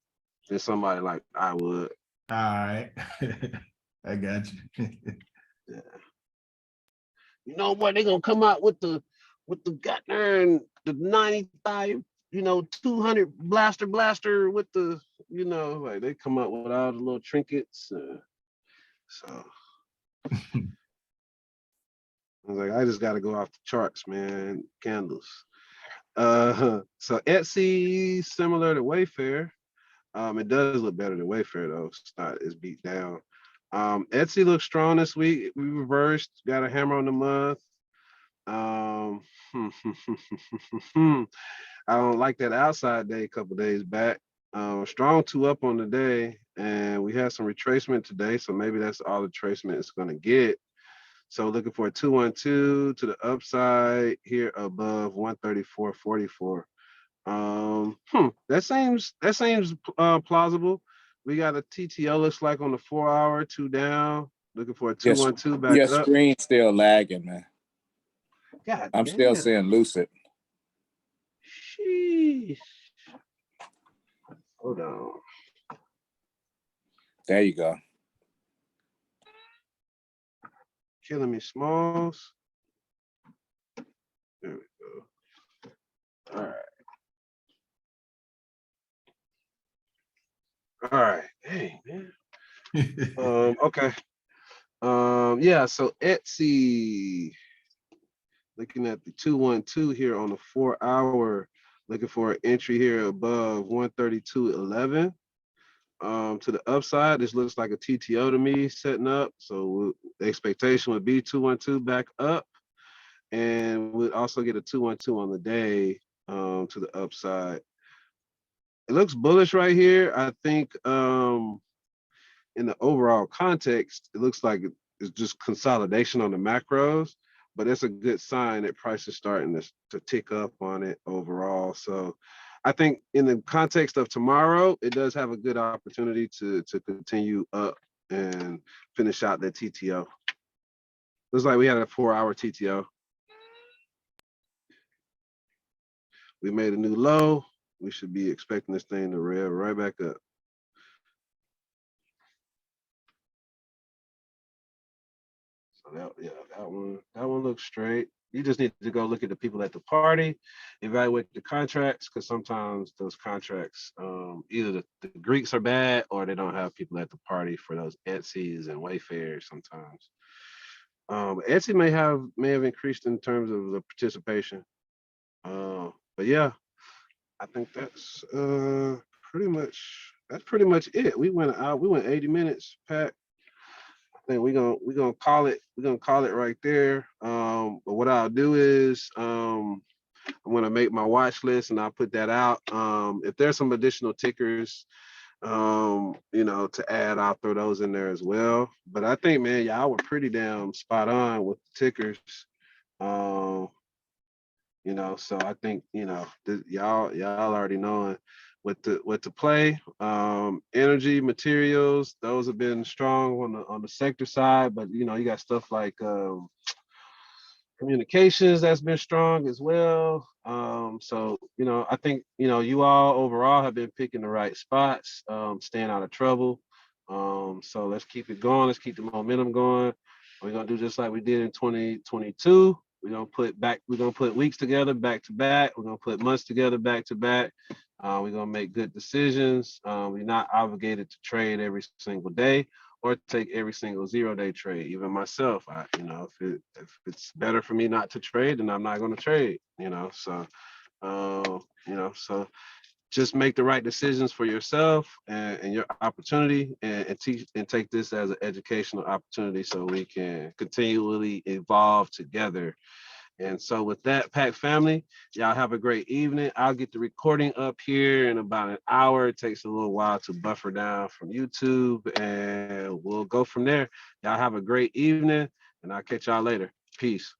S1: somebody like I would.
S3: All right. I got you.
S1: Yeah. You know what? They're gonna come out with the Gatner and the 95, 200 blaster with the, like they come up with all the little trinkets. So I was like, I just got to go off the charts, man. Candles. So Etsy, similar to Wayfair. It does look better than Wayfair though. It's beat down. Etsy looks strong this week. We reversed, got a hammer on the month. I don't like that outside day a couple days back. Strong 2 up on the day, and we had some retracement today, so maybe that's all the retracement it's going to get. So looking for a 212 to the upside here above 134.44. That seems plausible. We got a TTO looks like on the 4-hour, 2 down. Looking for a 212 back
S8: your
S1: up.
S8: screen's still lagging, man.
S1: God
S8: I'm
S1: damn.
S8: still seeing Lucid.
S1: Sheesh. Hold on.
S8: There you go.
S1: Killing me, Smalls. There we go. All right. Dang, man. Okay. Yeah, so Etsy, looking at the 212 here on the 4-hour, looking for an entry here above 132.11. To the upside, this looks like a TTO to me setting up. So the expectation would be 212 back up, and we'd also get a 212 on the day to the upside. It looks bullish right here. I think in the overall context, it looks like it's just consolidation on the macros, but it's a good sign that price is starting to tick up on it overall. So I think in the context of tomorrow, it does have a good opportunity to continue up and finish out that TTO. Looks like we had a 4-hour TTO. We made a new low. We should be expecting this thing to rev right back up. So that one looks straight. You just need to go look at the people at the party, evaluate the contracts, because sometimes those contracts, either the Greeks are bad or they don't have people at the party for those Etsy's and Wayfair sometimes. Etsy may have increased in terms of the participation. But yeah, I think that's pretty much it. We went 80 minutes, Pat. I think we're gonna call it right there. But what I'll do is I'm gonna make my watch list and I'll put that out. If there's some additional tickers to add, I'll throw those in there as well. But I think, man, y'all were pretty damn spot on with the tickers. So I think, y'all already knowing what to play. Energy, materials, those have been strong on the sector side, but you got stuff like communications that's been strong as well. So I think you all overall have been picking the right spots, staying out of trouble. So let's keep it going. Let's keep the momentum going. We're gonna do just like we did in 2022. We're gonna put weeks together back to back. We're gonna put months together back to back. We're gonna make good decisions. We're not obligated to trade every single day or take every single 0-day trade. Even myself, if it's better for me not to trade, then I'm not gonna trade. So just make the right decisions for yourself and your opportunity, and take this as an educational opportunity so we can continually evolve together. And so with that, Pack family, y'all have a great evening. I'll get the recording up here in about an hour. It takes a little while to buffer down from YouTube, and we'll go from there. Y'all have a great evening, and I'll catch y'all later. Peace.